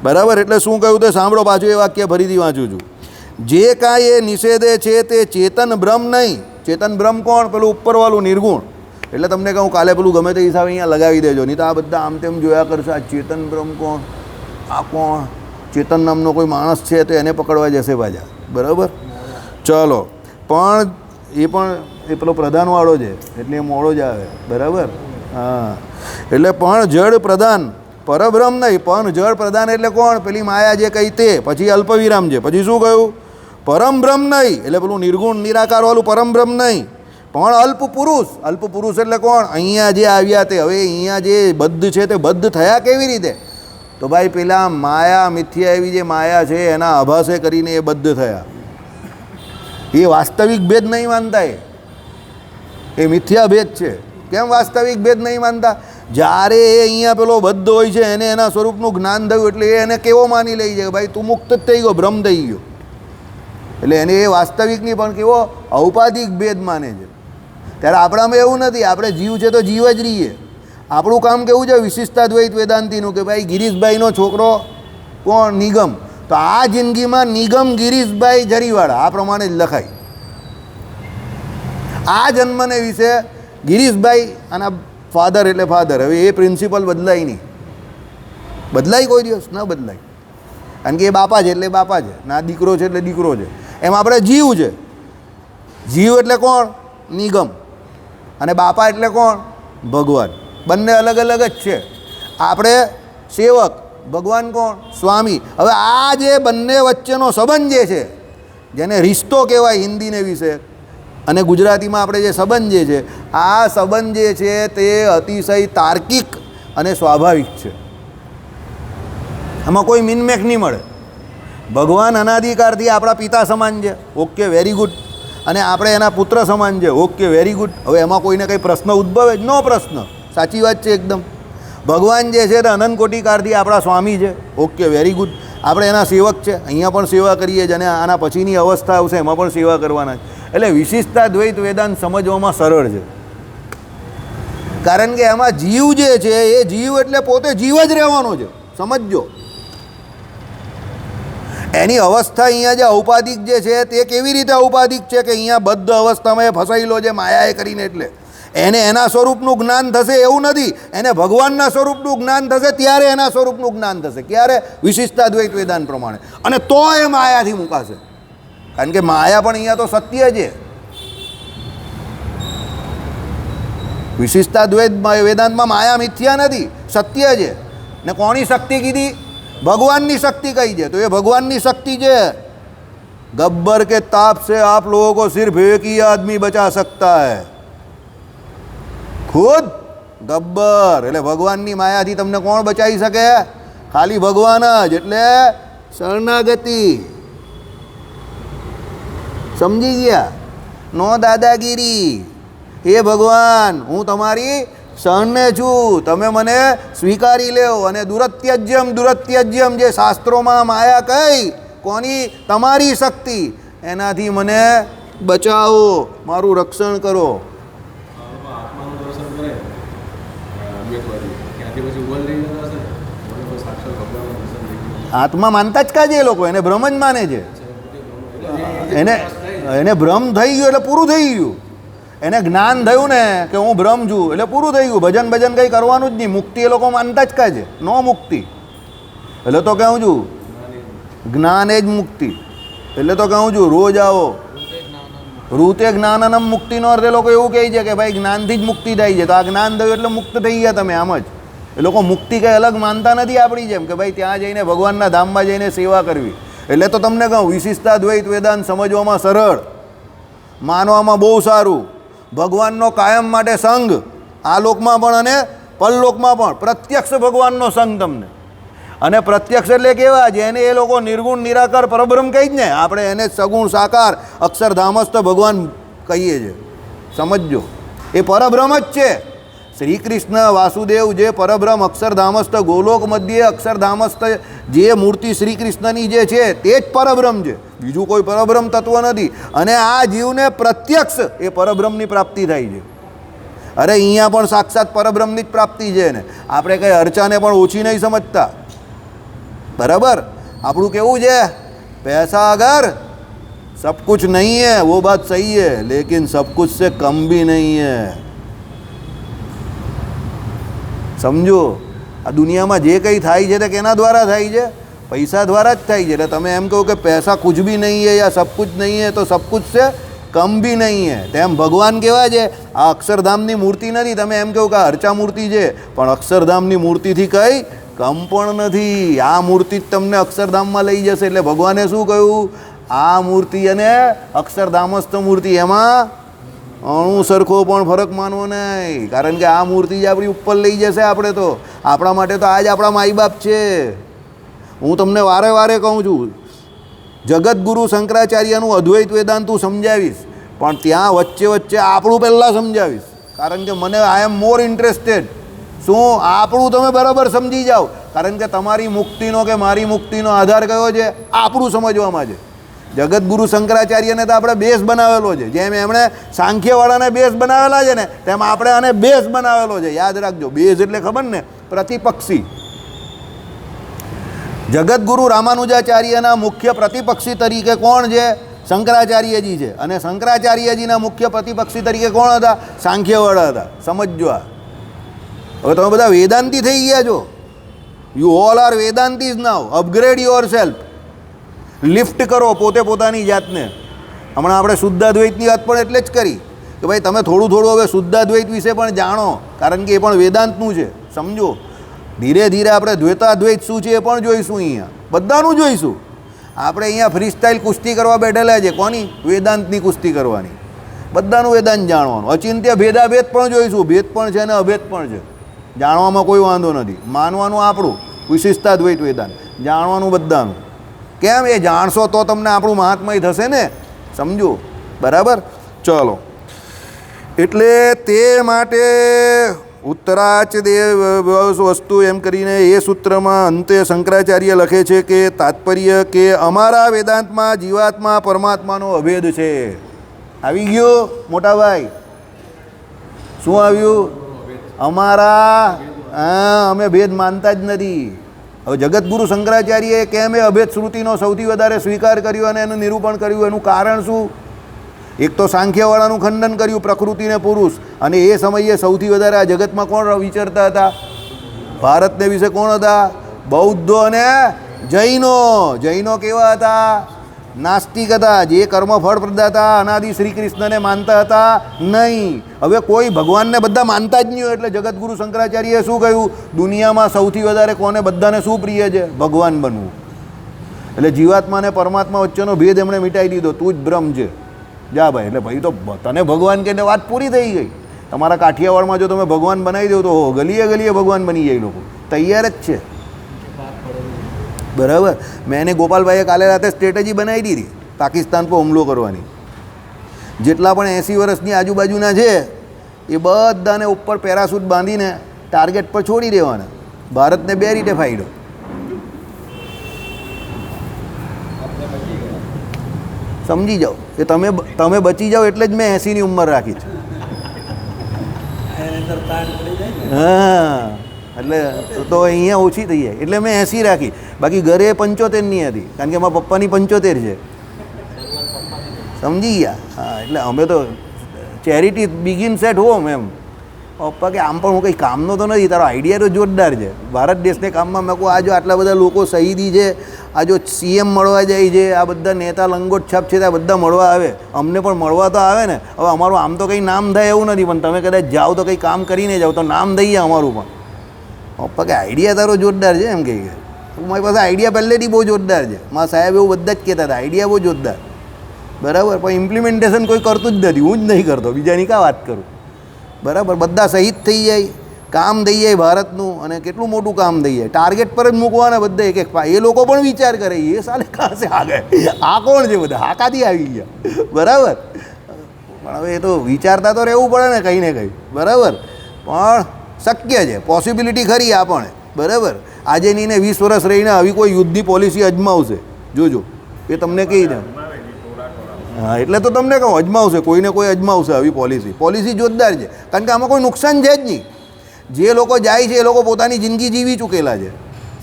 બરાબર? એટલે શું કહ્યું તે સાંભળો, પાછું એ વાક્ય ફરીથી વાંચું છું. જે કાંઈ એ નિષેધે છે તે ચેતન બ્રહ્મ નહીં. ચેતન બ્રહ્મ કોણ? પેલું ઉપરવાળું નિર્ગુણ. એટલે તમને કહું કાલે પેલું ગમે તે હિસાબે અહીંયા લગાવી દેજો, નહીં તો આ બધા આમ તેમ જોયા કરશે. આ ચેતન બ્રહ્મ કોણ? આ કોણ? ચેતન નામનો કોઈ માણસ છે તો એને પકડવા જશે પાછા. બરાબર? ચલો, પણ એ પેલો પ્રધાનવાળો છે એટલે એ મોડો જ આવે. બરાબર? હા, એટલે પણ જડ પ્રધાન, પરબ્રહ્મ નહીં પણ જળ પ્રધાન. એટલે કોણ? પેલી માયા જે કહી તે. પછી અલ્પવિરામ છે. પછી શું કહ્યું? પરમ બ્રહ્મ નહીં, એટલે પેલું નિર્ગુણ નિરાકારવાળું પરમ બ્રહ્મ નહીં, પણ અલ્પ પુરુષ. અલ્પ પુરુષ એટલે કોણ? અહીંયા જે આવ્યા તે. હવે અહીંયા જે બદ્ધ છે તે બદ્ધ થયા કેવી રીતે? તો ભાઈ પેલા માયા, મિથ્યા એવી જે માયા છે એના આભાસે કરીને એ બદ્ધ થયા. એ વાસ્તવિક ભેદ નહીં માનતા, એ મિથ્યા ભેદ છે. કેમ વાસ્તવિક ભેદ નહીં માનતા? જ્યારે એ અહીંયા પેલો બદ્ધ હોય છે એને એના સ્વરૂપનું જ્ઞાન થયું એટલે એને કેવો માની લઈ જાય? ભાઈ તું મુક્ત જ થઈ ગયો, બ્રહ્મ થઈ ગયો. એટલે એને એ વાસ્તવિક નહીં પણ કેવો ઔપાધિક ભેદ માને છે. ત્યારે આપણામાં એવું નથી. આપણે જીવ છે તો જીવ જ રહીએ. આપણું કામ કેવું છે? વિશિષ્ટાદ્વૈત વેદાંતિનું કે ભાઈ ગિરીશભાઈનો છોકરો કોણ? નિગમ. તો આ જિંદગીમાં નિગમ ગિરીશભાઈ જરીવાળા આ પ્રમાણે જ લખાય. આ જન્મને વિશે ગિરીશભાઈ અને ફાધર એટલે ફાધર. હવે એ પ્રિન્સિપલ બદલાય નહીં. બદલાય કોઈ દિવસ? ન બદલાય. કારણ કે એ બાપા છે એટલે બાપા છે, ના દીકરો છે એટલે દીકરો છે. એમ આપણે જીવ છે. જીવ એટલે કોણ? નિગમ. અને બાપા એટલે કોણ? ભગવાન. બંને અલગ અલગ જ છે. આપણે સેવક, ભગવાન કોણ? સ્વામી. હવે આ જે બંને વચ્ચેનો સંબંધ જે છે, જેને રિશ્તો કહેવાય હિન્દીને વિશે, અને ગુજરાતીમાં આપણે જે સંબંધ જે છે, આ સંબંધ જે છે તે અતિશય તાર્કિક અને સ્વાભાવિક છે. આમાં કોઈ મિનમેક નહીં મળે. ભગવાન અનાદિકાળથી આપણા પિતા સમાન છે. Okay, very good. અને આપણે એના પુત્ર સમાન છે. Okay, very good. હવે એમાં કોઈને કંઈ પ્રશ્ન ઉદ્ભવે જ નો પ્રશ્ન. સાચી વાત છે એકદમ. ભગવાન જે છે તે અનંત કોટિકાળથી આપણા સ્વામી છે. Okay, very good. આપણે એના સેવક છે, અહીંયા પણ સેવા કરીએ છીએ અને આના પછીની અવસ્થા આવશે એમાં પણ સેવા કરવાના છે. એટલે વિશિષ્ટતા દ્વૈત વેદાંત સમજવામાં સરળ છે, કારણ કે એમાં જીવ જે છે એ જીવ એટલે પોતે જીવ જ રહેવાનો છે. સમજજો, એની અવસ્થા અહીંયા જે ઔપાધિક જે છે તે કેવી રીતે ઔપાધિક છે કે અહીંયા બદ્ધ અવસ્થામાં એ ફસાયેલો છે માયાએ કરીને. એટલે એને એના સ્વરૂપનું જ્ઞાન થશે એવું નથી, એને ભગવાનના સ્વરૂપનું જ્ઞાન થશે ત્યારે એના સ્વરૂપનું જ્ઞાન થશે. ક્યારે? વિશિષ્ટા દ્વૈત વેદાંત પ્રમાણે. અને તો એ માયાથી મુકાશે, કારણ કે માયા પણ અહીંયા તો સત્ય છે. વિશિષ્ટા દ્વૈત વેદાંતમાં માયા મિથ્યા નથી, સત્ય છે. ને કોની શક્તિ કીધી? ભગવાનની શક્તિ કही છે, તો એ ભગવાનની શક્તિ છે. ગબ્બર के ताप से आप लोगों को सिर्फ एक ही आदमी बचा सकता है, खुद ગબ્બર. એટલે ભગવાનની માયાથી તમને કોણ બચાવી શકે? ખાલી ભગવાન જ. એટલે શરણાગતિ. સમજી ગયા? નો દાદાગીરી. હે ભગવાન, હું તમારી શરણે છું, તમે મને સ્વીકારી લેવો. અને દુરત્યજ્યમ દુરત્યજ્યમ જે શાસ્ત્રોમાં માયા કઈ, કોની? તમારી શક્તિ. એનાથી મને બચાવો, મારું રક્ષણ કરો. આત્મા માનતા જ કાજે એ લોકો, એને ભ્રમ જ માને છે. એને ભ્રમ થઈ ગયો એટલે પૂરું થઈ ગયું. એને જ્ઞાન થયું ને કે હું બ્રહ્મ છું એટલે પૂરું થઈ ગયું. ભજન ભજન કંઈ કરવાનું જ નહીં. મુક્તિ એ લોકો માનતા જ કાજે, નો મુક્તિ. એટલે તો કહું છું જ્ઞાન એ જ મુક્તિ. એટલે તો કહું છું રોજ આવો. રૂતે જ્ઞાનનમ મુક્તિનો અર્થ એ લોકો એવું કહે છે કે ભાઈ જ્ઞાનથી જ મુક્તિ થાય છે. તો આ જ્ઞાન થયું એટલે મુક્ત થઈ ગયા તમે, આમ જ. એ લોકો મુક્તિ કંઈ અલગ માનતા નથી આપણી જેમ કે ભાઈ ત્યાં જઈને ભગવાનના ધામમાં જઈને સેવા કરવી. એટલે તો તમને કહું વિશિષ્ટા દ્વૈત વેદાંત સમજવામાં સરળ, માનવામાં બહુ સારું. ભગવાનનો કાયમ માટે સંગ આ લોકમાં પણ અને પરલોકમાં પણ. પ્રત્યક્ષ ભગવાનનો સંગ તમને. અને પ્રત્યક્ષ એટલે કેવા? જેને એ લોકો નિર્ગુણ નિરાકાર પરબ્રહ્મ કહી જ ને, આપણે એને સગુણ સાકાર અક્ષરધામસ્થ ભગવાન કહીએ છીએ. સમજજો, એ પરબ્રહ્મ જ છે. શ્રી કૃષ્ણ વાસુદેવ જે પરબ્રહ્મ અક્ષરધામસ્થ ગોલોક મધ્યે અક્ષરધામસ્થ જે મૂર્તિ શ્રી કૃષ્ણની જે છે તે જ પરબ્રહ્મ છે, બીજું કોઈ પરબ્રહ્મ તત્વ નથી. અને આ જીવને પ્રત્યક્ષ એ પરબ્રહ્મની પ્રાપ્તિ થાય છે. અરે અહીંયા પણ સાક્ષાત પરબ્રહ્મની જ પ્રાપ્તિ છે ને. આપણે કંઈ અર્ચાને પણ ઓછી નહીં સમજતા, બરાબર? આપણું કેવું છે? પૈસા અગર सब कुछ नहीं है वो बात सही है, लेकिन सब कुछ से कम भी नहीं है. સમજો, આ દુનિયામાં જે કંઈ થાય છે તે કેના દ્વારા થાય છે? પૈસા દ્વારા જ થાય છે. એટલે તમે એમ કહો કે પૈસા કુછ ભી નહીં હે યા સબ કુછ નહીં હે તો સબ કુછ સે કમ ભી નહીં હે. તેમ ભગવાન કેવા છે? આ અક્ષરધામની મૂર્તિ નથી. તમે એમ કહો કે આ અર્ચા મૂર્તિ છે, પણ અક્ષરધામની મૂર્તિથી કંઈ કમ પણ નથી. આ મૂર્તિ જ તમને અક્ષરધામમાં લઈ જશે. એટલે ભગવાને શું કહ્યું? આ મૂર્તિ અને અક્ષરધામસ્થ મૂર્તિ એમાં અણુ સરખો પણ ફરક માનવો નહીં, કારણ કે આ મૂર્તિ જ આપણી ઉપર લઈ જશે. આપણે તો આપણા માટે તો આ જ આપણા માઈ બાપ છે. હું તમને વારે વારે કહું છું, જગતગુરુ શંકરાચાર્યનું અદ્વૈત વેદાંત હું સમજાવીશ, પણ ત્યાં વચ્ચે વચ્ચે આપણું પહેલાં સમજાવીશ, કારણ કે મને આઈ એમ મોર ઇન્ટરેસ્ટેડ. શું આપણું તમે બરાબર સમજી જાઓ, કારણ કે તમારી મુક્તિનો કે મારી મુક્તિનો આધાર કયો છે? આપણું સમજવામાં છે. જગતગુરુ શંકરાચાર્યને તો આપણે બેઝ બનાવેલો છે. જેમ એમણે સાંખ્યવાળાને બેઝ બનાવેલા છે ને, તેમ આપણે આને બેઝ બનાવેલો છે. યાદ રાખજો, બેઝ એટલે ખબર ને? પ્રતિપક્ષી. જગતગુરુ રામાનુજાચાર્યના મુખ્ય પ્રતિપક્ષી તરીકે કોણ છે? શંકરાચાર્યજી છે. અને શંકરાચાર્યજીના મુખ્ય પ્રતિપક્ષી તરીકે કોણ હતા? સાંખ્યવાળા હતા. સમજો. આ હવે તમે બધા વેદાંતી થઈ ગયા છો. You all are Vedantis now. Upgrade yourself. Lift કરો પોતે પોતાની જાતને. હમણાં આપણે શુદ્ધાદ્વૈતની વાત પણ એટલે જ કરી કે ભાઈ તમે થોડું થોડું હવે શુદ્ધાદ્વૈત વિશે પણ જાણો, કારણ કે એ પણ વેદાંતનું છે. સમજો, ધીરે ધીરે આપણે દ્વૈતાદ્વૈત શું છે એ પણ જોઈશું. અહીંયા બધાનું જોઈશું. આપણે અહીંયા ફ્રી સ્ટાઇલ કુસ્તી કરવા બેઠેલા છે. કોની? વેદાંતની કુસ્તી કરવાની. બધાનું વેદાંત જાણવાનું. અચિંત્ય ભેદાભેદ પણ જોઈશું. ભેદ પણ છે અને અભેદ પણ છે. જાણવામાં કોઈ વાંધો નથી. માનવાનું આપણું વિશિષ્ટાદ્વૈત વેદાંત, જાણવાનું બધાનું. કેમ? એ જાણશો તો તમને આપણું મહાત્મય થશે ને. સમજો, બરાબર. ચલો, એટલે તે માટે ઉત્તરાચ દેવ વસ્તુ એમ કરીને એ સૂત્રમાં અંતે શંકરાચાર્ય લખે છે કે તાત્પર્ય કે અમારા વેદાંતમાં જીવાત્મા પરમાત્માનો અભેદ છે. આવી ગયું મોટાભાઈ? શું આવ્યું? અમારા અમે ભેદ માનતા જ નથી. હવે જગતગુરુ શંકરાચાર્યએ કેમ એ અભેદ શ્રુતિનો સૌથી વધારે સ્વીકાર કર્યો અને એનું નિરૂપણ કર્યું? એનું કારણ શું? એક તો સાંખ્યવાળાનું ખંડન કર્યું, પ્રકૃતિ ને પુરુષ, અને એ સમયે સૌથી વધારે આ જગતમાં કોણ વિચરતા હતા? ભારતને વિશે કોણ હતા? બૌદ્ધો અને જૈનો. જૈનો કેવા હતા? નાસ્તિક હતા, જે કર્મફળ પ્રદાતા અનાદિ શ્રી કૃષ્ણને માનતા હતા નહીં. હવે કોઈ ભગવાનને બધા માનતા જ નહીં હોય એટલે જગતગુરુ શંકરાચાર્યએ શું કહ્યું? દુનિયામાં સૌથી વધારે કોને બધાને શું પ્રિય છે? ભગવાન બનવું. એટલે જીવાત્મા અને પરમાત્મા વચ્ચેનો ભેદ એમણે મિટાઈ દીધો. તું જ બ્રહ્મ છે, જા ભાઈ. એટલે ભાઈ તો તને ભગવાન કે વાત પૂરી થઈ ગઈ. તમારા કાઠિયાવાડમાં જો તમે ભગવાન બનાવી દો તો ગલીએ ગલીએ ભગવાન બની જાય. લોકો તૈયાર જ છે. બરાબર. મેં એને ગોપાલભાઈએ કાલે રાતે સ્ટ્રેટેજી બનાવી દીધી પાકિસ્તાન પર હુમલો કરવાની. જેટલા પણ 80 વર્ષની આજુબાજુના છે એ બધાને ઉપર પેરાશૂટ બાંધીને ટાર્ગેટ પર છોડી દેવાના. ભારતને 2 રીતે ફાયદો. સમજી જાઓ કે તમે બચી જાઓ એટલે જ મેં 80ની ઉંમર રાખી છે. હા, એટલે તો અહીંયા ઓછી થઈ જાય એટલે મેં 80 રાખી. બાકી ઘરે 75ની હતી કારણ કે મારા પપ્પાની 75 છે. સમજી ગયા? હા, એટલે અમે તો ચેરિટી બિગિન્સ એટ હોમ એમ. પપ્પા કે આમ પણ હું કંઈ કામનો તો નથી, તારો આઈડિયા તો જોરદાર છે. ભારત દેશને કામમાં મેં કહું આ જો આટલા બધા લોકો શહીદી છે, આ જો CM મળવા જાય છે, આ બધા નેતા લંગોટ છાપ છે, આ બધા મળવા આવે, અમને પણ મળવા તો આવે ને. હવે અમારું આમ તો કંઈ નામ થાય એવું નથી, પણ તમે કદાચ જાઓ તો કંઈ કામ કરીને જાઓ તો નામ દઈએ અમારું પણ. પપ્પા કે આઈડિયા તારો જોરદાર છે એમ કહી ગયા. મારી પાસે આઈડિયા પહેલેથી બહુ જોરદાર છે. મારા સાહેબ એવું બધા જ કહેતા હતા આઈડિયા બહુ જોરદાર. બરાબર, પણ ઇમ્પ્લિમેન્ટેશન કોઈ કરતું જ નથી. હું જ નહીં કરતો, બીજાની કાં વાત કરું? બરાબર, બધા શહીદ થઈ જાય, કામ થઈ જાય ભારતનું, અને કેટલું મોટું કામ થઈ જાય. ટાર્ગેટ પર જ મૂકવાના બધા એક એક. એ લોકો પણ વિચાર કરે એ સાલે કાં સે આ ગયા, આ કોણ છે બધા, આ કાંથી આવી ગયા? બરાબર, પણ હવે એ તો વિચારતા તો રહેવું પડે ને કંઈ ને કંઈ. બરાબર, પણ શક્ય છે, પોસિબિલિટી ખરી આ પણ. બરાબર, આજે નહીં ને 20 વર્ષ રહીને આવી કોઈ યુદ્ધની પોલિસી અજમાવશે, જોજો. એ તમને કહી દે. હા, એટલે તો તમને કહું અજમાવશે, કોઈને કોઈ અજમાવશે આવી પોલિસી. પોલિસી જોરદાર છે કારણ કે આમાં કોઈ નુકસાન છે જ નહીં. જે લોકો જાય છે એ લોકો પોતાની જિંદગી જીવી ચૂકેલા છે.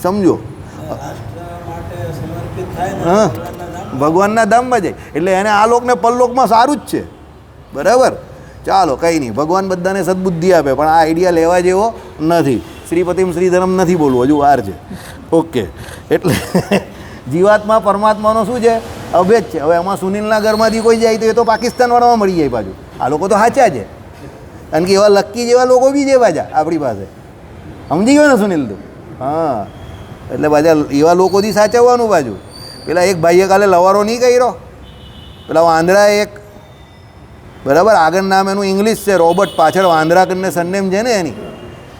સમજો? હા, ભગવાનના ધામમાં જાય એટલે એને આ લોકને પરલોકમાં સારું જ છે. બરાબર, ચાલો કંઈ નહીં, ભગવાન બધાને સદબુદ્ધિ આપે, પણ આ આઈડિયા લેવા જેવો નથી. શ્રીપતિમ શ્રીધરમ નથી બોલવું, હજુ વાર છે. ઓકે, એટલે જીવાત્મા પરમાત્માનો શું છે? અભેદ છે. હવે એમાં સુનિલના ઘરમાંથી કોઈ જાય તો એ તો પાકિસ્તાનવાળામાં મળી જાય પાછું. આ લોકો તો સાચા છે કારણ કે એવા લક્કી જેવા લોકો બી છે પાછા આપણી પાસે. સમજી ગયો ને સુનિલ તું? હા, એટલે પાછા એવા લોકોથી સાચવવાનું પાછું. પેલા એક ભાઈએ કાલે લવારો નહીં કર્યો, પેલા વાંદરા એક, બરાબર, આગળ નામ એનું ઇંગ્લિશ છે, રોબર્ટ, પાછળ વાંદરા કરીને સરનેમ છે ને એની.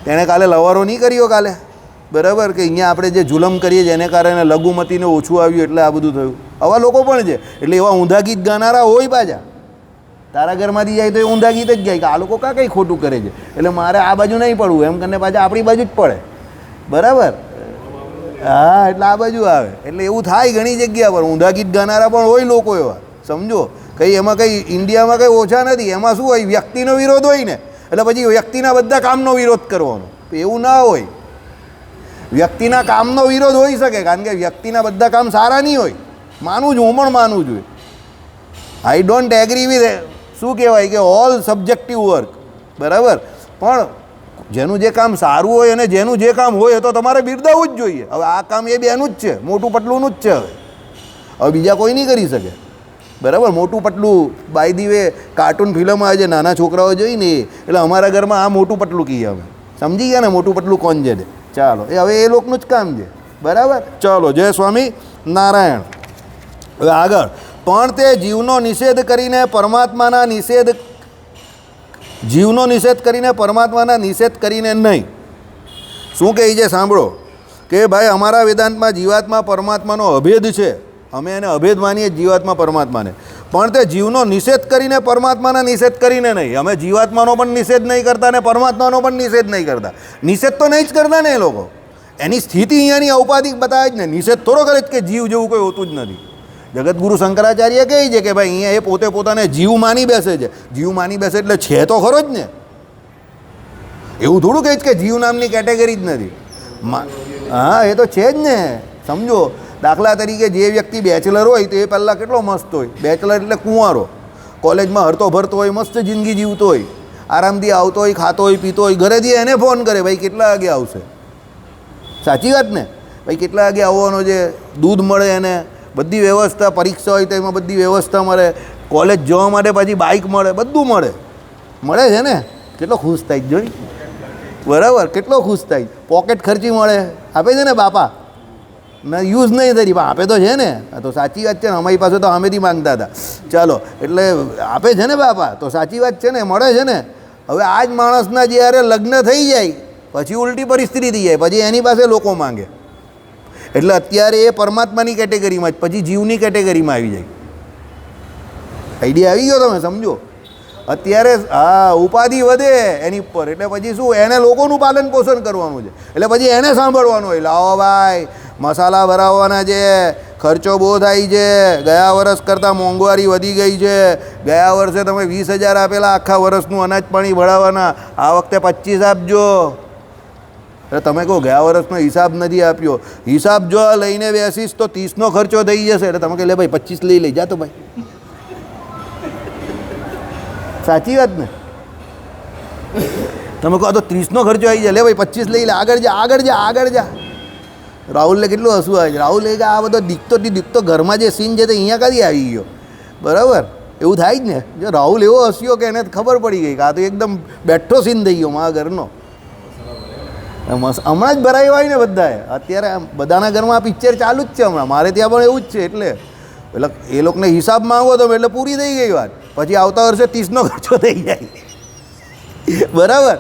તેણે કાલે લવારો નહીં કર્યો કાલે. બરાબર, કે અહીંયા આપણે જે જુલમ કરીએ જેને કારણે લઘુમતીને ઓછું આવ્યું એટલે આ બધું થયું. આવા લોકો પણ છે. એટલે એવા ઊંધા ગીત ગાનારા હોય પાછા. તારા ઘરમાંથી જાય તો એ ઊંધા ગીત જ ગાય કે આ લોકો કાં કંઈ ખોટું કરે છે, એટલે મારે આ બાજુ નહીં પડવું એમ કરીને પાછા આપણી બાજુ જ પડે. બરાબર, હા, એટલે આ બાજુ આવે. એટલે એવું થાય ઘણી જગ્યા પર. ઊંધા ગીત ગાનારા પણ હોય લોકો એવા. સમજો? કંઈ એમાં કંઈ ઇન્ડિયામાં કંઈ ઓછા નથી. એમાં શું હોય? વ્યક્તિનો વિરોધ હોય ને, એટલે પછી વ્યક્તિના બધા કામનો વિરોધ કરવાનો. એવું ના હોય. વ્યક્તિના કામનો વિરોધ હોઈ શકે કારણ કે વ્યક્તિના બધા કામ સારા નહીં હોય. માનું છું, હું પણ માનું છું. આઈ ડોન્ટ એગ્રી વિથ શું કહેવાય કે ઓલ સબ્જેક્ટિવ વર્ક. બરાબર, પણ જેનું જે કામ સારું હોય અને જેનું જે કામ હોય તો તમારે બિરદાવવું જ જોઈએ. હવે આ કામ એ બેનું જ છે, મોટું પટલુંનું જ છે. હવે બીજા કોઈ નહીં કરી શકે. બરાબર, મોટું પટલું by the way cartoon film આવે છે, નાના છોકરાઓ જોઈને એટલે અમારા ઘરમાં આ મોટું પટલું કહીએ અમે. સમજી ગયા ને મોટું પટલું કોણ છે? ચાલો, એ હવે એ લોકોનું જ કામ છે. બરાબર, ચાલો, જય સ્વામી નારાયણ. હવે આગળ, પણ તે જીવનો નિષેધ કરીને પરમાત્માના નિષેધ કરીને નહીં. શું કહે છે સાંભળો, કે ભાઈ અમારા વેદાંતમાં જીવાત્મા પરમાત્માનો અભેદ છે. અમે એને અભેદ માનીએ જીવાત્મા પરમાત્માને, પણ તે જીવનો નિષેધ કરીને પરમાત્માના નિષેધ કરીને નહીં. અમે જીવાત્માનો પણ નિષેધ નહીં કરતા અને પરમાત્માનો પણ નિષેધ નહીં કરતા. નિષેધ તો નહીં જ કરતા ને એ લોકો. એની સ્થિતિ અહીંયાની ઔપાધિક બતાવે જ ને. નિષેધ થોડો કરે જ કે જીવ જેવું કોઈ હોતું જ નથી. જગતગુરુ શંકરાચાર્ય કહે છે કે ભાઈ અહીંયા એ પોતે પોતાને જીવ માની બેસે છે. જીવ માની બેસે એટલે છે તો ખરો જ ને. એવું થોડું કહે છે કે જીવ નામની કેટેગરી જ નથી. હા, એ તો છે જ ને. સમજો, દાખલા તરીકે જે વ્યક્તિ બેચલર હોય તો એ પહેલાં કેટલો મસ્ત હોય. બેચલર એટલે કુંવારો, કોલેજમાં હરતો ભરતો હોય, મસ્ત જિંદગી જીવતો હોય, આરામથી આવતો હોય, ખાતો હોય, પીતો હોય. ઘરેથી એને ફોન કરે, ભાઈ કેટલા વાગે આવશે. સાચી વાત ને? ભાઈ કેટલા વાગે આવવાનો છે, દૂધ મળે એને, બધી વ્યવસ્થા, પરીક્ષા હોય તો એમાં બધી વ્યવસ્થા મળે, કોલેજ જવા માટે પછી બાઇક મળે, બધું મળે છે ને. કેટલો ખુશ થાય જોઈ, બરાબર? કેટલો ખુશ થાય. પોકેટ ખર્ચી મળે, આપે છે ને બાપા, ના યુઝ નહીં થતી પણ આપે તો છે ને. તો સાચી વાત છે ને. અમારી પાસે તો અમેથી માંગતા હતા. ચાલો, એટલે આપે છે ને બાપા, તો સાચી વાત છે ને, મળે છે ને. હવે આ જ માણસના જ્યારે લગ્ન થઈ જાય પછી ઉલટી પરિસ્થિતિ થઈ જાય, પછી એની પાસે લોકો માંગે. એટલે અત્યારે એ પરમાત્માની કેટેગરીમાં જ, પછી જીવની કેટેગરીમાં આવી જાય. આઈડિયા આવી ગયો? તમે સમજો. અત્યારે હા, ઉપાધિ વધે એની ઉપર, એટલે પછી શું, એને લોકોનું પાલન પોષણ કરવાનું છે. એટલે પછી એને સાંભળવાનું હોય, લાવો ભાઈ મસાલા ભરાવવાના છે, ખર્ચો બહુ થાય છે, ગયા વર્ષ કરતાં મોંઘવારી વધી ગઈ છે, ગયા વર્ષે તમે 20,000 આપેલા આખા વર્ષનું અનાજ પાણી ભરાવવાના, આ વખતે 25 આપજો. એટલે તમે કહો ગયા વર્ષનો હિસાબ નથી આપ્યો. હિસાબ જો લઈને બેસીશ તો 30નો ખર્ચો થઈ જશે. એટલે તમે કહે લે ભાઈ 25 લઈ જા. તો ભાઈ સાચી વાત ને? તમે કહો તો 30નો ખર્ચો આવી જાય, લે ભાઈ 25 લઈ લે, આગળ જા. રાહુલને કેટલું હસવું આવે છે. રાહુલ કે આ બધો દીકતો ઘરમાં જે સીન છે તે અહીંયા ક્યાંથી આવી ગયો, બરાબર? એવું થાય જ ને. જો રાહુલ એવો હસ્યો કે એને ખબર પડી ગઈ કે આ તો એકદમ બેઠો સીન થઈ ગયો મારા ઘરનો. હમણાં જ ભરાયું હોય ને બધાએ. અત્યારે બધાના ઘરમાં આ પિક્ચર ચાલુ જ છે હમણાં. મારે ત્યાં પણ એવું જ છે. એટલે એ લોકોને હિસાબ માંગો તો એટલે પૂરી થઈ ગઈ વાત. પછી આવતા વર્ષે 30નો ખર્ચો થઈ જાય, બરાબર?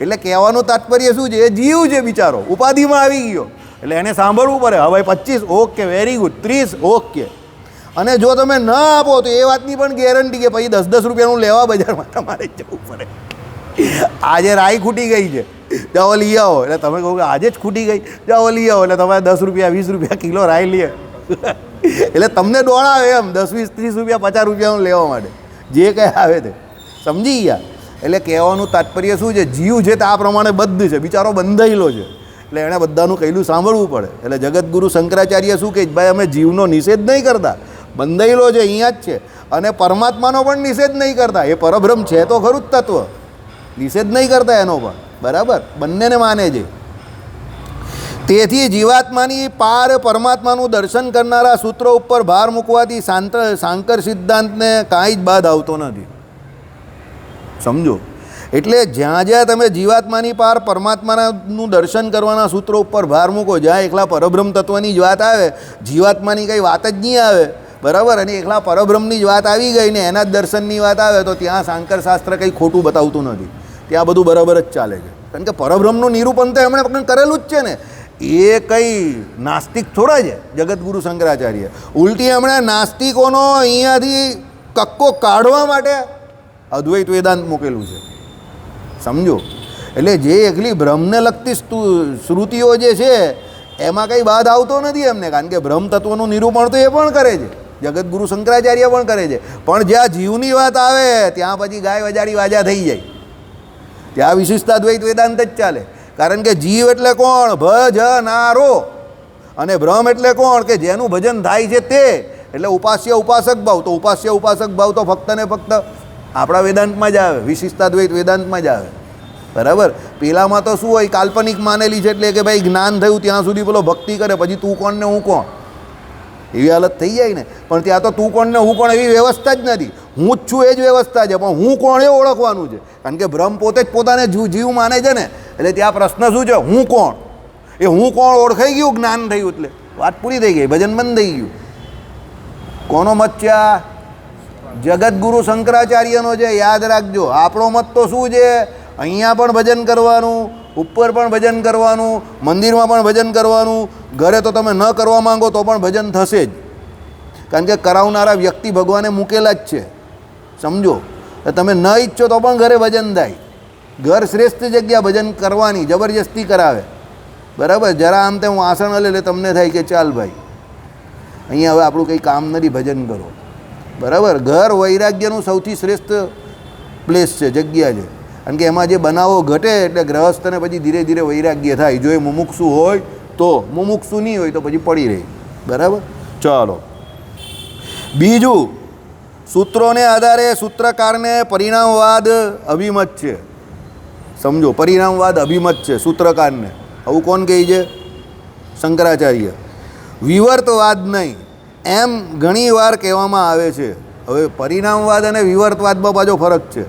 એટલે કહેવાનું તાત્પર્ય શું છે, એ જીવ છે બિચારો, ઉપાધિમાં આવી ગયો. એટલે એને સાંભળવું પડે. હવે 25 ઓકે, વેરી ગુડ. 30 ઓકે. અને જો તમે ન આપો તો એ વાતની પણ ગેરંટી કે પછી 10-10 રૂપિયાનું લેવા બજારમાં તમારે જવું પડે. આજે રાઈ ખૂટી ગઈ છે, જાઓ લઈ આવો. એટલે તમે કહો કે આજે જ ખૂટી ગઈ, જાઓ લઈ આવો. એટલે તમારે 10 રૂપિયા 20 રૂપિયા કિલો રાઈ લે. એટલે તમને દોડાવે એમ 10, 20, 30 રૂપિયા 50 રૂપિયાનું લેવા માટે, જે કંઈ આવે તે. સમજી ગયા? એટલે કહેવાનું તાત્પર્ય શું છે, જીવ છે તે આ પ્રમાણે બદ્ધ છે, બિચારો બંધાયેલો છે. એટલે એણે બધાનું કહેલું સાંભળવું પડે. એટલે જગતગુરુ શંકરાચાર્ય શું કહે, ભાઈ અમે જીવનો નિષેધ નહીં કરતા, બંધાયેલો છે અહીંયા જ છે. અને પરમાત્માનો પણ નિષેધ નહીં કરતા. એ પરબ્રહ્મ છે તો ખરું જ તત્વ, નિષેધ નહીં કરતા એનો પણ, બરાબર? બંનેને માને છે. તેથી જીવાત્માની પાર પરમાત્માનું દર્શન કરનારા સૂત્રો ઉપર ભાર મૂકવાથી સાંકર સિદ્ધાંતને કાંઈ જ બાદ આવતો નથી. સમજો. એટલે જ્યાં જ્યાં તમે જીવાત્માની પાર પરમાત્માનું દર્શન કરવાના સૂત્રો ઉપર ભાર મૂકો, જ્યાં એકલા પરબ્રહ્મ તત્વની જ વાત આવે, જીવાત્માની કંઈ વાત જ નહીં આવે, બરાબર? અને એકલા પરબ્રહ્મની જ વાત આવી ગઈ ને એના જ દર્શનની વાત આવે તો ત્યાં સાંકર શાસ્ત્ર કંઈ ખોટું બતાવતું નથી. ત્યાં બધું બરાબર જ ચાલે છે. કારણ કે પરબ્રહ્મનું નિરૂપણ તો એમણે પણ કરેલું જ છે ને. એ કંઈ નાસ્તિક થોડા છે જગતગુરુ શંકરાચાર્ય. ઉલટી એમણે નાસ્તિકોનો અહીંયાથી કક્કો કાઢવા માટે અદ્વૈત વેદાંત મૂકેલું છે. સમજો. એટલે જે એકલી બ્રહ્મને લગતી શ્રુતિઓ જે છે એમાં કંઈ બાદ આવતો નથી એમને. કારણ કે બ્રહ્મ તત્વનું નિરૂપણ તો એ પણ કરે છે, જગતગુરુ શંકરાચાર્ય પણ કરે છે. પણ જ્યાં જીવની વાત આવે ત્યાં પછી ગાય વજાડી વાજા થઈ જાય. ત્યાં વિશિષ્ટાદ્વૈત વેદાંત જ ચાલે. કારણ કે જીવ એટલે કોણ? ભજનારો. અને બ્રહ્મ એટલે કોણ? કે જેનું ભજન થાય છે તે. એટલે ઉપાસ્ય ઉપાસક ભાવ. તો ઉપાસ્ય ઉપાસક ભાવ તો ફક્ત ને ફક્ત આપણા વેદાંતમાં જ આવે, વિશિષ્ટાદ્વૈત વેદાંતમાં જ આવે, બરાબર? પેલામાં તો શું હોય, કાલ્પનિક માનેલી છે. એટલે કે ભાઈ જ્ઞાન થયું ત્યાં સુધી પેલો ભક્તિ કરે, પછી તું કોણ ને હું કોણ, એવી હાલત થઈ જાય ને. પણ ત્યાં તો તું કોણ ને હું કોણ એવી વ્યવસ્થા જ નથી. હું જ છું એ જ વ્યવસ્થા છે, પણ હું કોણ એ ઓળખવાનું છે. કારણ કે બ્રહ્મ પોતે જ પોતાને જીવ માને છે ને. એટલે ત્યાં પ્રશ્ન શું છે, હું કોણ? એ હું કોણ ઓળખાઈ ગયું, જ્ઞાન થયું એટલે વાત પૂરી થઈ ગઈ, ભજન બંધ થઈ ગયું. કોનો મત છે આ? જગતગુરુ શંકરાચાર્યનો છે. યાદ રાખજો. આપણો મત તો શું છે, અહીંયા પણ ભજન કરવાનું, ઉપર પણ ભજન કરવાનું, મંદિરમાં પણ ભજન કરવાનું, ઘરે તો તમે ન કરવા માંગો તો પણ ભજન થશે જ. કારણ કે કરાવનારા વ્યક્તિ ભગવાને મૂકેલા જ છે. સમજો, તમે ન ઈચ્છો તો પણ ઘરે ભજન થાય. ઘર શ્રેષ્ઠ જગ્યા ભજન કરવાની, જબરજસ્તી કરાવે. બરાબર, જરા આમ તેમ વાસણ હલે એટલે તમને થાય કે ચાલ ભાઈ અહીંયા હવે આપણું કંઈ કામ નથી, ભજન કરો. બરાબર, ઘર વૈરાગ્યનું સૌથી શ્રેષ્ઠ પ્લેસ છે, જગ્યા છે. કારણ કે એમાં જે બનાવો ઘટે એટલે ગ્રહસ્થને પછી ધીરે ધીરે વૈરાગ્ય થાય. જો એ મુમુક્ષુ હોય તો, મુમુક્ષુ નહીં હોય તો પછી પડી રહી. બરાબર, ચાલો બીજું, સૂત્રોને આધારે સૂત્રકારને પરિણામવાદ અભિમત છે. સમજો, પરિણામવાદ અભિમત છે સૂત્રકારને. આવું કોણ કહે છે? શંકરાચાર્ય. વિવર્તવાદ નહીં એમ ઘણી વાર કહેવામાં આવે છે. હવે પરિણામવાદ અને વિવર્તવાદમાં પાછો ફરક છે.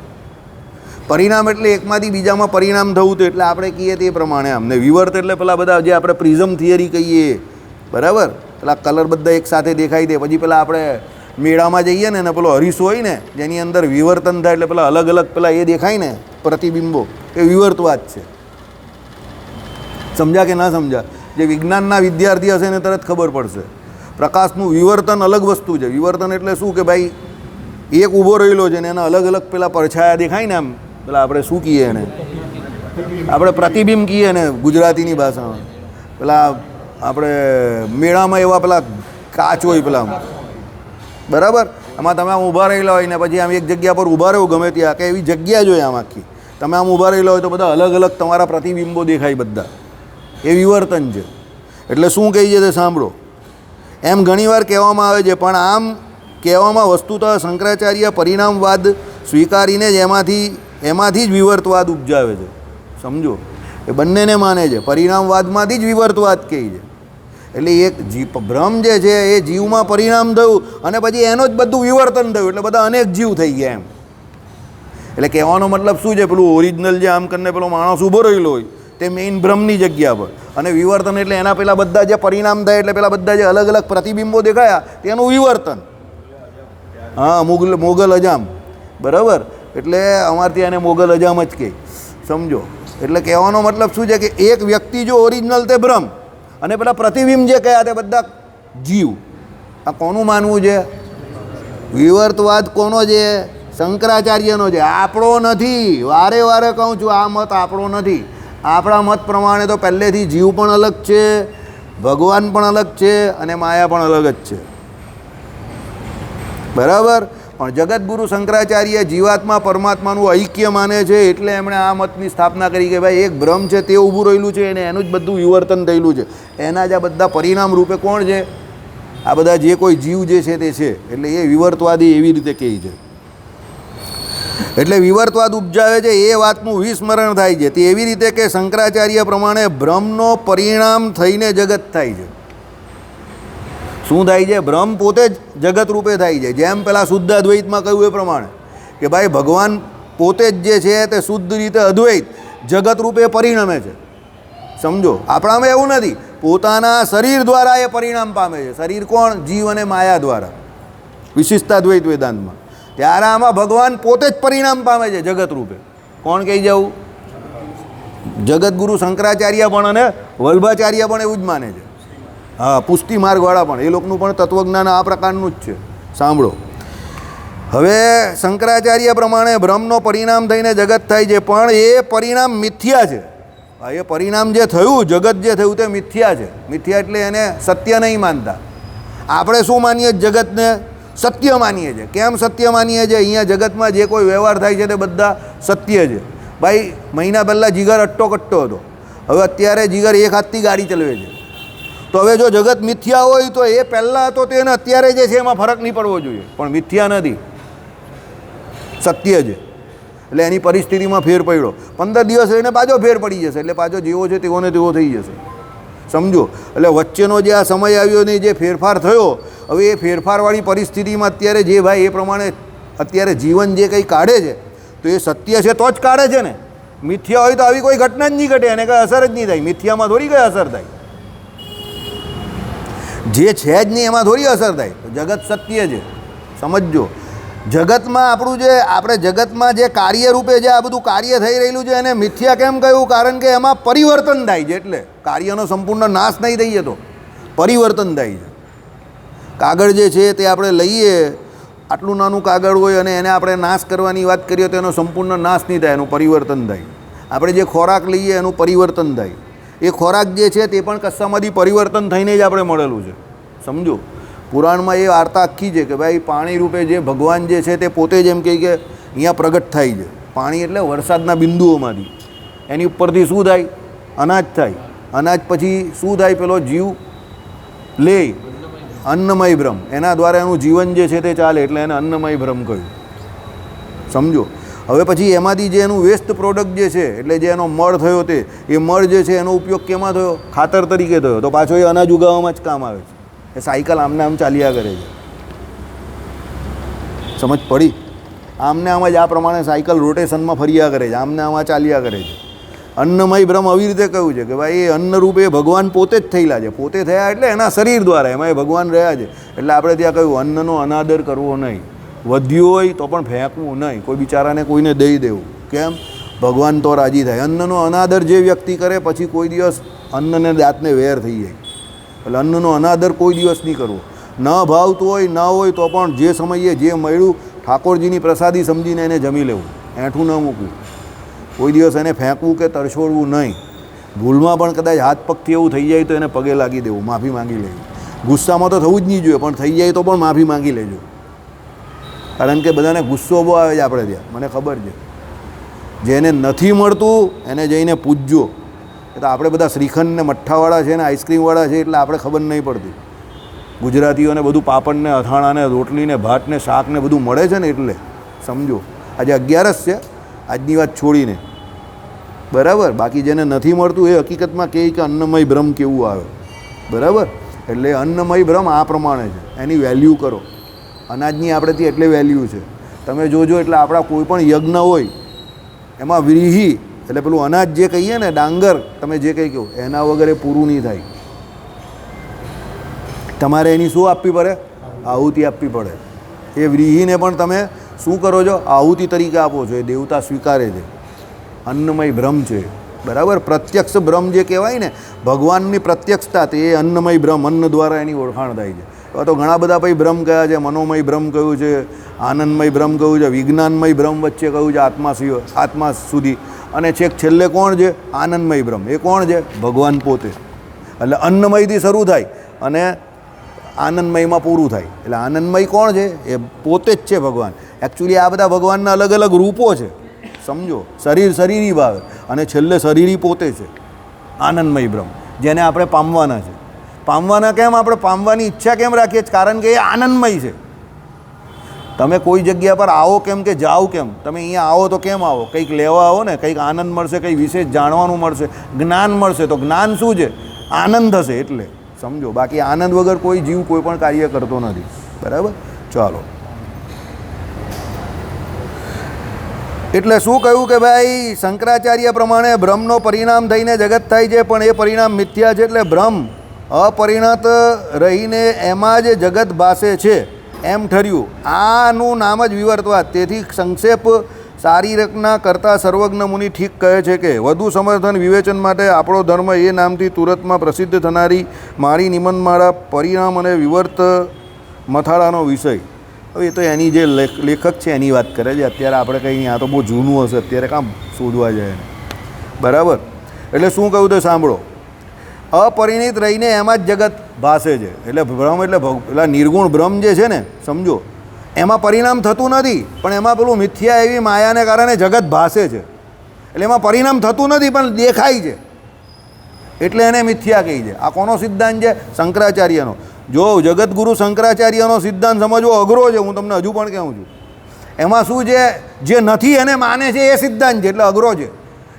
પરિણામ એટલે એકમાંથી બીજામાં પરિણામ થવું હતું, એટલે આપણે કહીએ તે પ્રમાણે આમ. ને વિવર્ત એટલે પેલા બધા જે આપણે પ્રિઝમ થિયરી કહીએ, બરાબર, પેલા કલર બધા એક સાથે દેખાય દે. પછી પેલા આપણે મેળામાં જઈએ ને પેલો હરીસો હોય ને જેની અંદર વિવર્તન થાય એટલે પેલા અલગ અલગ પેલા એ દેખાય ને પ્રતિબિંબો, એ વિવર્તવાદ છે. સમજ્યા કે ના સમજ્યા? જે વિજ્ઞાનના વિદ્યાર્થી હશે ને તરત ખબર પડશે. પ્રકાશનું વિવર્તન અલગ વસ્તુ છે. વિવર્તન એટલે શું કે ભાઈ એક ઊભો રહેલો છે ને એના અલગ અલગ પેલા પડછાયા દેખાય ને આમ, પેલા આપણે શું કહીએ એને, આપણે પ્રતિબિંબ કહીએ ને ગુજરાતીની ભાષામાં. પેલા આપણે મેળામાં એવા પેલા કાચ હોય પેલા, બરાબર, આમાં તમે આમ ઊભા રહેલા હોય ને પછી આમ એક જગ્યા પર ઊભા રહો ગમે ત્યાં, કે એવી જગ્યા જોઈએ આમ આખી, તમે આમ ઊભા રહેલા હોય તો બધા અલગ અલગ તમારા પ્રતિબિંબો દેખાય બધા, એ વિવર્તન છે. એટલે શું કહી છે તે સાંભળો. એમ ઘણીવાર કહેવામાં આવે છે, પણ આમ કહેવામાં વસ્તુતઃ શંકરાચાર્ય પરિણામવાદ સ્વીકારીને જ એમાંથી જ વિવર્તવાદ ઉપજાવે છે. સમજો, એ બંનેને માને છે. પરિણામવાદમાંથી જ વિવર્તવાદ કહે છે. એટલે એક ભ્રમ જે છે એ જીવમાં પરિણામ થયું અને પછી એનો જ બધું વિવર્તન થયું, એટલે બધા અનેક જીવ થઈ ગયા એમ. એટલે કહેવાનો મતલબ શું છે, પેલું ઓરિજિનલ જે આમ કરીને પેલો માણસ ઊભો રહેલો હોય તે મેઇન ભ્રમની જગ્યા પર, અને વિવર્તન એટલે એના પેલા બધા જે પરિણામ થાય એટલે પેલા બધા જે અલગ અલગ પ્રતિબિંબો દેખાયા તેનું વિવર્તન. હા, મોગલ અજામ, બરાબર, એટલે અમારે ત્યાં એને મોગલ અજામ જ કહે. સમજો, એટલે કહેવાનો મતલબ શું છે કે એક વ્યક્તિ જો ઓરિજિનલ તે ભ્રમ અને પેલા પ્રતિબિંબ જે કયા તે બધા જીવ. આ કોનું માનવું છે? વિવર્તવાદ કોનો છે? શંકરાચાર્યનો છે, આપણો નથી. વારે વારે કહું છું, આ મત આપણો નથી. આપણા મત પ્રમાણે તો પહેલેથી જીવ પણ અલગ છે, ભગવાન પણ અલગ છે અને માયા પણ અલગ જ છે. બરાબર, પણ જગતગુરુ શંકરાચાર્ય જીવાત્મા પરમાત્માનું ઐક્ય માને છે, એટલે એમણે આ મતની સ્થાપના કરી કે ભાઈ એક ભ્રમ છે તે ઊભું રહેલું છે અને એનું જ બધું વિવર્તન થયેલું છે. એના જ આ બધા પરિણામ રૂપે કોણ છે? આ બધા જે કોઈ જીવ જે છે તે છે. એટલે એ વિવર્તવાદી એવી રીતે કહે છે. એટલે વિવર્તવાદ ઉપજાવે છે એ વાતનું વિસ્મરણ થાય છે. તે એવી રીતે કે શંકરાચાર્ય પ્રમાણે ભ્રમનો પરિણામ થઈને જગત થાય છે. શું થાય છે? ભ્રમ પોતે જ જગત રૂપે થાય છે. જેમ પેલા શુદ્ધ અદ્વૈતમાં કહ્યું એ પ્રમાણે કે ભાઈ ભગવાન પોતે જ જે છે તે શુદ્ધ રીતે અદ્વૈત જગત રૂપે પરિણમે છે. સમજો, આપણામાં એવું નથી. પોતાના શરીર દ્વારા એ પરિણામ પામે છે. શરીર કોણ? જીવ અને માયા દ્વારા, વિશિષ્ટાદ્વૈત વેદાંતમાં. ત્યારે આમાં ભગવાન પોતે જ પરિણામ પામે છે જગત રૂપે. કોણ કહી જવું? જગતગુરુ શંકરાચાર્ય પણ અને વલ્ભાચાર્ય પણ એવું જ માને છે. હા, પુષ્ટિ માર્ગવાળા પણ, એ લોકોનું પણ તત્વજ્ઞાન આ પ્રકારનું જ છે. સાંભળો, હવે શંકરાચાર્ય પ્રમાણે બ્રહ્મનો પરિણામ થઈને જગત થાય છે, પણ એ પરિણામ મિથ્યા છે. એ પરિણામ જે થયું, જગત જે થયું તે મિથ્યા છે. મિથ્યા એટલે એને સત્ય નહીં માનતા. આપણે શું માનીએ? જગતને સત્ય માનીએ છીએ. કેમ સત્ય માનીએ છીએ? અહીંયા જગતમાં જે કોઈ વ્યવહાર થાય છે તે બધા સત્ય છે. ભાઈ, મહિના પહેલાં જીગર અટ્ટો કટ્ટો હતો, હવે અત્યારે જીગર એક હાથથી ગાડી ચલાવે છે. તો હવે જો જગત મિથ્યા હોય તો એ પહેલાં હતો તેને અત્યારે જે છે એમાં ફરક નહીં પડવો જોઈએ. પણ મિથ્યા નથી, સત્ય છે. એટલે એની પરિસ્થિતિમાં ફેર પડ્યો. 15 દિવસ રહીને પાછો ફેર પડી જશે. એટલે પાછો જેવો છે તેવો ને તેવો થઈ જશે. સમજો, એટલે વચ્ચેનો જે આ સમય આવ્યો ને જે ફેરફાર થયો, હવે એ ફેરફારવાળી પરિસ્થિતિમાં અત્યારે જે ભાઈ એ પ્રમાણે અત્યારે જીવન જે કંઈ કાઢે છે તો એ સત્ય છે તો જ કાઢે છે ને. મિથ્યા હોય તો આવી કોઈ ઘટના જ નહીં ઘટે, એને કંઈ અસર જ નહીં થાય. મિથ્યામાં થોડી કંઈ અસર થાય, જે છે જ નહીં એમાં થોડી અસર થાય. જગત સત્ય છે, સમજજો. જગતમાં આપણું જે આપણે જગતમાં જે કાર્ય રૂપે જે આ બધું કાર્ય થઈ રહેલું છે એને મિથ્યા કેમ કહ્યું? કારણ કે એમાં પરિવર્તન થાય છે. એટલે કાર્યનો સંપૂર્ણ નાશ નહીં થઈ જતો, પરિવર્તન થાય છે. કાગળ જે છે તે આપણે લઈએ, આટલું નાનું કાગળ હોય અને એને આપણે નાશ કરવાની વાત કરીએ તો એનો સંપૂર્ણ નાશ નહીં થાય, એનું પરિવર્તન થાય. આપણે જે ખોરાક લઈએ એનું પરિવર્તન થાય. એ ખોરાક જે છે તે પણ કશામાંથી પરિવર્તન થઈને જ આપણે મળેલું છે. સમજો, પુરાણમાં એ વાર્તા આખી છે કે ભાઈ પાણી રૂપે જે ભગવાન જે છે તે પોતે જ એમ કહે કે અહીંયા પ્રગટ થાય છે. પાણી એટલે વરસાદના બિંદુઓમાંથી એની ઉપરથી શું થાય? અનાજ થાય. અનાજ પછી શું થાય? પેલો જીવ લે અન્નમય બ્રહ્મ, એના દ્વારા એનું જીવન જે છે તે ચાલે, એટલે એને અન્નમય બ્રહ્મ કહ્યું. સમજો. હવે પછી એમાંથી જે એનું વેસ્ટ પ્રોડક્ટ જે છે એટલે જે એનો મળ થયો તે એ મળ જે છે એનો ઉપયોગ કેમાં થયો? ખાતર તરીકે થયો. તો પાછો એ અનાજ ઉગાવવામાં જ કામ આવે છે. એ સાયકલ આમને આમ ચાલ્યા કરે છે. સમજ પડી? આમને આમ જ આ પ્રમાણે સાયકલ રોટેશનમાં ફર્યા કરે છે, આમને આમાં ચાલ્યા કરે છે. અન્નમય બ્રહ્મ આવી રીતે કહ્યું છે કે ભાઈ એ અન્ન રૂપે ભગવાન પોતે જ થયેલા છે. પોતે થયા એટલે એના શરીર દ્વારા એમાં એ ભગવાન રહ્યા છે. એટલે આપણે ત્યાં કહ્યું અન્નનો અનાદર કરવો નહીં. વધ્યું હોય તો પણ ફેંકવું નહીં, કોઈ બિચારાને કોઈને દઈ દેવું. કેમ? ભગવાન તો રાજી થાય. અન્નનો અનાદર જે વ્યક્તિ કરે પછી કોઈ દિવસ અન્નને દાંતને વેર થઈ જાય. એટલે અન્નનો અનાદર કોઈ દિવસ નહીં કરવો. ન ભાવતું હોય ન હોય તો પણ જે સમયે જે મળ્યું ઠાકોરજીની પ્રસાદી સમજીને એને જમી લેવું, એઠું ન મૂકવું. કોઈ દિવસ એને ફેંકવું કે તરછોડવું નહીં. ભૂલમાં પણ કદાચ હાથ પગથી એવું થઈ જાય તો એને પગે લાગી દેવું, માફી માંગી લેવી. ગુસ્સામાં તો થવું જ નહીં જોઈએ, પણ થઈ જાય તો પણ માફી માંગી લેજો. કારણ કે બધાને ગુસ્સો બહુ આવે છે આપણે ત્યાં, મને ખબર છે. જેને નથી મળતું એને જઈને પૂછજો. એ તો આપણે બધા શ્રીખંડ ને મઠ્ઠાવાળા છે ને આઈસ્ક્રીમવાળા છે એટલે આપણે ખબર નહીં પડતી. ગુજરાતીઓને બધું પાપડને અથાણાને રોટલીને ભાતને શાકને બધું મળે છે ને એટલે સમજો. આજે 11 છે, આજની વાત છોડીને, બરાબર. બાકી જેને નથી મળતું એ હકીકતમાં કહે કે અન્નમય બ્રહ્મ કેવું આવે, બરાબર. એટલે અન્નમય બ્રહ્મ આ પ્રમાણે છે, એની વેલ્યુ કરો. અનાજની આપણેથી એટલે વેલ્યુ છે. તમે જોજો એટલે આપણા કોઈ પણ યજ્ઞ હોય એમાં વ્રીહી એટલે પેલું અનાજ જે કહીએ ને, ડાંગર તમે જે કંઈ કહો, એના વગર પૂરું નહીં થાય. તમારે એની શું આપવી પડે? આહુતિ આપવી પડે. એ વ્રીહીને પણ તમે શું કરો છો? આહુતિ તરીકે આપો છો. એ દેવતા સ્વીકારે છે. અન્નમય બ્રહ્મ છે, બરાબર. પ્રત્યક્ષ બ્રહ્મ જે કહેવાય ને, ભગવાનની પ્રત્યક્ષતા તે અન્નમય બ્રહ્મ, અન્ન દ્વારા એની ઓળખાણ થાય છે. હવે તો ઘણા બધા ભાઈ બ્રહ્મ કયા છે? મનોમય બ્રહ્મ કયું છે, આનંદમય બ્રહ્મ કયું છે, વિજ્ઞાનમય બ્રહ્મ વચ્ચે કયું છે, આત્મા સુધી, અને છેક છેલ્લે કોણ છે? આનંદમય બ્રહ્મ. એ કોણ છે? ભગવાન પોતે. એટલે અન્નમયથી શરૂ થાય અને આનંદમયમાં પૂરું થાય. એટલે આનંદમય કોણ છે? એ પોતે જ છે ભગવાન. એકચ્યુઅલી આ બધા ભગવાનના અલગ અલગ રૂપો છે. સમજો. શરીરી ભાવે અને છેલ્લે શરીરી પોતે છે આનંદમય બ્રહ્મ, જેને આપણે પામવાના છે. પામવાના કેમ? આપણે પામવાની ઈચ્છા કેમ રાખીએ? કારણ કે એ આનંદમય છે. તમે કોઈ જગ્યા પર આવો કેમ કે જાઓ કેમ? તમે અહીંયા આવો તો કેમ આવો? કંઈક લેવા આવો ને, કંઈક આનંદ મળશે, કંઈક વિશેષ જાણવાનું મળશે, જ્ઞાન મળશે. તો જ્ઞાન શું છે? આનંદ હશે એટલે. સમજો. બાકી આનંદ વગર કોઈ જીવ કોઈ પણ કાર્ય કરતો નથી, બરાબર. ચાલો. એટલે શું કહ્યું કે ભાઈ શંકરાચાર્ય પ્રમાણે બ્રહ્મનો પરિણામ થઈને જગત થાય છે, પણ એ પરિણામ મિથ્યા છે. એટલે બ્રહ્મ અપરિણત રહીને એમાં જ જગત ભાસે છે એમ ઠર્યું. આનું નામ જ વિવર્તવાદ. તેથી સંક્ષેપ શારીરકના કરતાં સર્વજ્ઞ મુનિ ઠીક કહે છે કે વધુ સમર્થન વિવેચન માટે આપણો ધર્મ એ નામથી તુરતમાં પ્રસિદ્ધ થનારી મારી નિમંતમાળા પરિણામ અને વિવર્ત મથાળાનો વિષય. હવે એ તો એની જે લેખક છે એની વાત કરે છે. અત્યારે આપણે કંઈ આ તો બહુ જૂનું હશે, અત્યારે કામ શોધવા જાય, બરાબર. એટલે શું કહ્યું તો સાંભળો. અપરિણિત રહીને એમાં જ જગત ભાસે છે. એટલે બ્રહ્મ એટલે પેલા નિર્ગુણ બ્રહ્મ જે છે ને, સમજો, એમાં પરિણામ થતું નથી, પણ એમાં પેલું મિથ્યા એવી માયાને કારણે જગત ભાસે છે. એટલે એમાં પરિણામ થતું નથી પણ દેખાય છે, એટલે એને મિથ્યા કહી છે. આ કોનો સિદ્ધાંત છે? શંકરાચાર્યનો. જો જગતગુરુ શંકરાચાર્યનો સિદ્ધાંત સમજવો અઘરો છે, હું તમને હજુ પણ કહું છું. એમાં શું છે? જે નથી એને માને છે એ સિદ્ધાંત છે, એટલે અઘરો છે.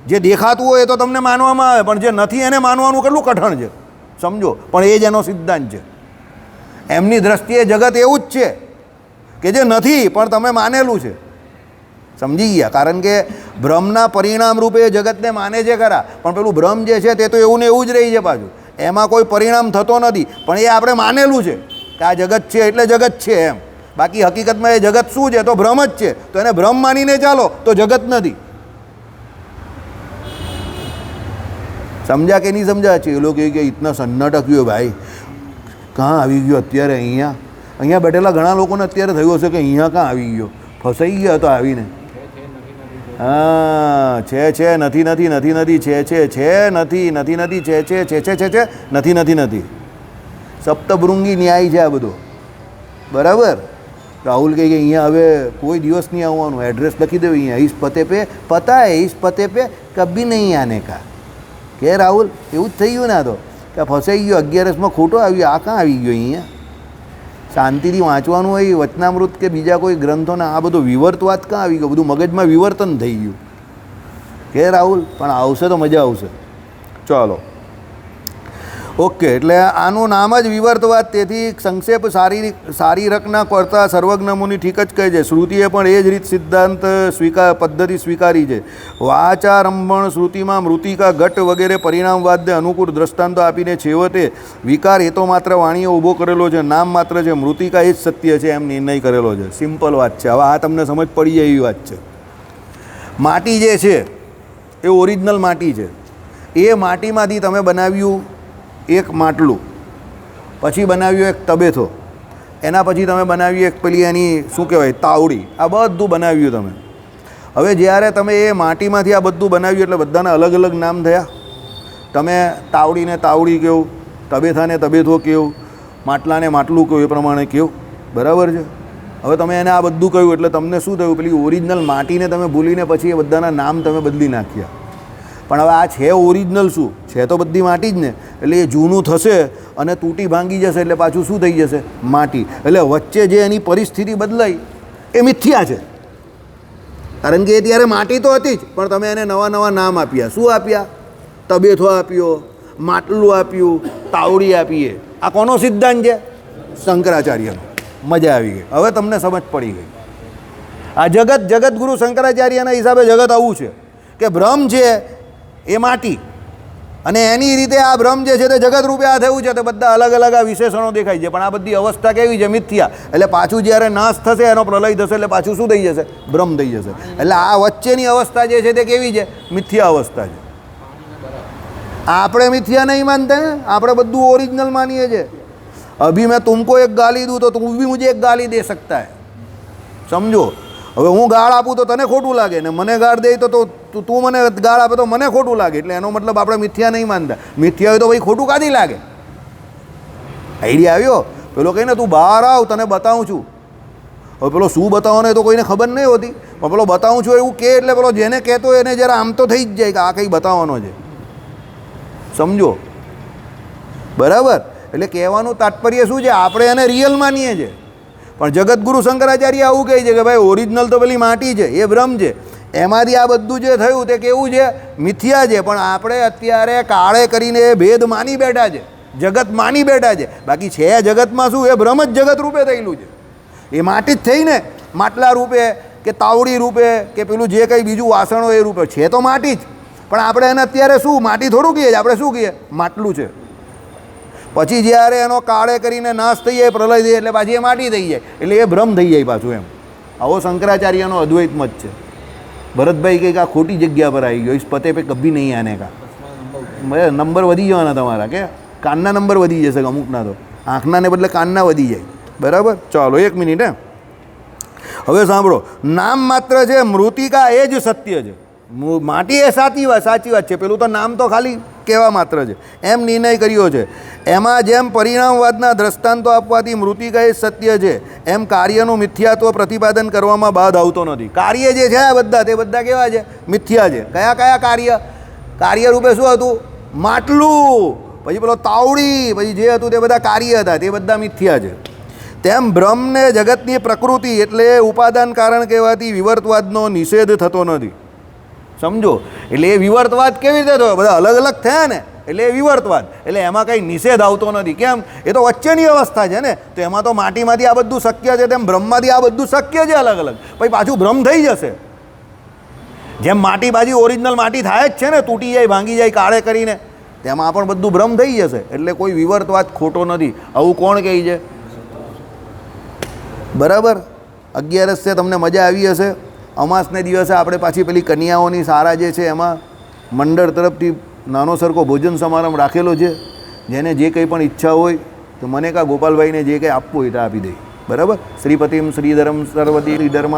જે દેખાતું હોય એ તો તમને માનવામાં આવે, પણ જે નથી એને માનવાનું કેટલું કઠણ છે, સમજો. પણ એ જ એનો સિદ્ધાંત છે. એમની દ્રષ્ટિએ જગત એવું જ છે કે જે નથી પણ તમે માનેલું છે. સમજી ગયા? કારણ કે બ્રહ્મના પરિણામ રૂપે એ જગતને માને છે ખરા, પણ પેલું બ્રહ્મ જે છે તે તો એવું ને એવું જ રહી છે પાછું. એમાં કોઈ પરિણામ થતો નથી, પણ એ આપણે માનેલું છે કે આ જગત છે એટલે જગત છે એમ. બાકી હકીકતમાં એ જગત શું છે? તો બ્રહ્મ જ છે. તો એને બ્રહ્મ માનીને ચાલો તો જગત નથી. સમજા કે નહીં સમજા? છે એ લોકો કે ઇતના સન્નાટક ગયો ભાઈ, કાં આવી ગયો અત્યારે અહીંયા? અહીંયા બેઠેલા ઘણા લોકોને અત્યારે થયું હશે કે અહીંયા ક્યાં આવી ગયો, ફસાઈ ગયા તો આવીને. હા, છે નથી નથી નથી નથી છે નથી નથી નથી છે નથી નથી નથી. સપ્તભૃંગી ન્યાય છે આ બધો, બરાબર. રાહુલ કહે કે અહીંયા હવે કોઈ દિવસ નહીં આવવાનું, એડ્રેસ લખી દેવું અહીંયા, ઇસ પતે પે પતા હે, ઇસ પતે પે કભી નહીં આને કા. કે રાહુલ એવું જ થઈ ગયું ને, આ તો કે ફસાઈ ગયો, 11માં ખોટો આવ્યો, આ ક્યાં આવી ગયો અહીંયા. શાંતિથી વાંચવાનું હોય વચનામૃત કે બીજા કોઈ ગ્રંથોના, આ બધો વિવર્તવાદ ક્યાં આવી ગયો, બધું મગજમાં વિવર્તન થઈ ગયું. કે રાહુલ પણ આવશે તો મજા આવશે. ચાલો, ઓકે. એટલે આનું નામ જ વિવર્તવાદ. તેથી સંક્ષેપ શારીરકના કરતાં સર્વજ્ઞ મુનિ ઠીક જ કહે છે. શ્રુતિએ પણ એ જ રીત સિદ્ધાંત પદ્ધતિ સ્વીકારી છે. વાચારંભણ શ્રુતિમાં મૃતિકા ઘટ વગેરે પરિણામવાદને અનુકૂળ દ્રષ્ટાંતો આપીને છેવટે વિકાર એ તો માત્ર વાણીએ ઊભો કરેલો છે, નામ માત્ર છે, મૃતિકા એ જ સત્ય છે એમ નિર્ણય કરેલો છે. સિમ્પલ વાત છે. હવે આ તમને સમજ પડી જાય એવી વાત છે. માટી જે છે એ ઓરિજિનલ માટી છે. એ માટીમાંથી તમે બનાવ્યું એક માટલું, પછી બનાવ્યું એક તબેથો, એના પછી તમે બનાવ્યું એક પેલી એની શું કહેવાય તાવડી, આ બધું બનાવ્યું તમે. હવે જ્યારે તમે એ માટીમાંથી આ બધું બનાવ્યું એટલે બધાના અલગ અલગ નામ થયા. તમે તાવડીને તાવડી કહો, તબેથાને તબેથો કહો, માટલાને માટલું કહો, એ પ્રમાણે કહો, બરાબર છે. હવે તમે એને આ બધું કહ્યું એટલે તમને શું થયું, પેલી ઓરિજિનલ માટીને તમે ભૂલીને પછી એ બધાના નામ તમે બદલી નાખ્યા. પણ હવે આ છે ઓરિજિનલ શું છે, તો બધી માટી જ ને. એટલે એ જૂનું થશે અને તૂટી ભાંગી જશે એટલે પાછું શું થઈ જશે, માટી. એટલે વચ્ચે જે એની પરિસ્થિતિ બદલાઈ એ મિથ્યા છે. કારણ કે એ ત્યારે માટી તો હતી જ, પણ તમે એને નવા નવા નામ આપ્યા. શું આપ્યા? તબેથો આપ્યો, માટલું આપ્યું, તાવડી આપીએ. આ કોનો સિદ્ધાંત છે? શંકરાચાર્યનો. મજા આવી ગઈ. હવે તમને સમજ પડી ગઈ. આ જગતગુરુ શંકરાચાર્યના હિસાબે જગત આવું છે કે બ્રહ્મ છે એ માટી, અને એની રીતે આ બ્રહ્મ જે છે તે જગત રૂપે આ થયું છે. તો બધા અલગ અલગ આ વિશેષણો દેખાય છે, પણ આ બધી અવસ્થા કેવી છે? મિથ્યા. એટલે પાછું જ્યારે નાશ થશે, એનો પ્રલય થશે એટલે પાછું શું થઈ જશે? બ્રહ્મ થઈ જશે. એટલે આ વચ્ચેની અવસ્થા જે છે તે કેવી છે? મિથ્યા અવસ્થા છે. આપણે મિથ્યા નહીં માનતા ને, આપણે બધું ઓરિજિનલ માનીએ છીએ. અભી મેં તુમકો એક ગાલી દઉં તો તું भी मुझे एक गाली दे सकता है. સમજો. હવે હું ગાળ આપું તો તને ખોટું લાગે, ને મને ગાળ દે તો તું મને ગાળ આપે તો મને ખોટું લાગે. એટલે એનો મતલબ આપણે મિથ્યા નહીં માનતા. મિથ્યા હોય તો ભાઈ ખોટું કાથી લાગે? આઈડિયા આવ્યો? પેલો કહીને તું બહાર આવ, તને બતાવું છું. હવે પેલો શું બતાવવાનો એ તો કોઈને ખબર નહીં હોતી, પણ પેલો બતાવું છું એવું કહે એટલે પેલો જેને કહેતો એને જરા આમ તો થઈ જ જાય કે આ કંઈ બતાવવાનો છે. સમજો, બરાબર? એટલે કહેવાનું તાત્પર્ય શું છે? આપણે એને રિયલ માનીએ છીએ, પણ જગતગુરુ શંકરાચાર્ય આવું કહે છે કે ભાઈ ઓરિજિનલ તો પેલી માટી છે, એ બ્રહ્મ છે. એમાંથી આ બધું જે થયું તે કેવું છે? મિથ્યા છે. પણ આપણે અત્યારે કાળે કરીને એ ભેદ માની બેઠા છે, જગત માની બેઠા છે. બાકી છે જગતમાં શું? એ બ્રહ્મ જ જગત રૂપે થયેલું છે. એ માટી જ થઈ ને, માટલા રૂપે કે તાવડી રૂપે કે પેલું જે કંઈ બીજું વાસણો એ રૂપે છે તો માટી જ. પણ આપણે એને અત્યારે શું માટી થોડું કહીએ, આપણે શું કહીએ? માટલું છે. પછી જ્યારે એનો કાળે કરીને નાશ થઈ જાય, પ્રલય થઈ જાય એટલે પાછી એ માટી થઈ જાય, એટલે એ બ્રહ્મ થઈ જાય પાછું. એમ આવો શંકરાચાર્યનો અદ્વૈત મત છે. ભરતભાઈ કંઈક આ ખોટી જગ્યા પર આવી ગયો, ઇસ પતે પે કભી નહીં આને કા. નંબર વધી જવાના તમારા, કે કાનના નંબર વધી જશે અમુકના, તો આંખનાને બદલે કાનના વધી જાય. બરાબર? ચાલો 1 મિનિટ. હવે સાંભળો. નામ માત્ર છે, મૃતિકા એ જ સત્ય છે. માટી એ સાચી વાત છે. પેલું તો નામ તો ખાલી કહેવા માત્ર છે એમ નિર્ણય કર્યો છે. એમાં જેમ પરિણામવાદના દ્રષ્ટાંતો આપવાથી મૃતિકા એ સત્ય છે, એમ કાર્યનું મિથ્યાત્વ પ્રતિપાદન કરવામાં બાદ આવતો નથી. કાર્ય જે છે આ બધા, તે બધા કેવા છે? મિથ્યા છે. કયા કયા કાર્ય? કાર્ય રૂપે શું હતું? માટલું, પછી પેલો તાવડી, પછી જે હતું તે બધા કાર્ય હતા, તે બધા મિથ્યા છે. તેમ બ્રહ્મને જગતની પ્રકૃતિ એટલે ઉપાદાન કારણ કહેવાથી વિવર્તવાદનો નિષેધ થતો નથી. સમજો. એટલે એ વિવર્તવાદ કેવી રીતે થયો? બધા અલગ અલગ થયા ને, એટલે એ વિવર્તવાદ. એટલે એમાં કંઈ નિષેધ આવતો નથી. કેમ? એ તો વચ્ચેની અવસ્થા છે ને. તો એમાં તો માટીમાંથી આ બધું શક્ય છે, તેમ બ્રહ્મમાંથી આ બધું શક્ય છે અલગ અલગ. પછી પાછું બ્રહ્મ થઈ જશે. જેમ માટી બાજી ઓરિજિનલ માટી થાય જ છે ને, તૂટી જાય, ભાંગી જાય કાળે કરીને, તેમાં પણ બધું બ્રહ્મ થઈ જશે. એટલે કોઈ વિવર્તવાદ ખોટો નથી. આવું કોણ કહે છે? બરાબર? 11 તમને મજા આવી હશે. અમાસને દિવસે આપણે પાછી પેલી કન્યાઓની સારા જે છે એમાં મંડળ તરફથી નાનો સરખો ભોજન સમારંભ રાખેલો છે. જેને જે કંઈ પણ ઈચ્છા હોય તો મને કાં ગોપાલભાઈને જે કંઈ આપવું હોય તો આપી દે. બરાબર. શ્રીપતિમ શ્રીધરમ સર્વતી શ્રીધર્મ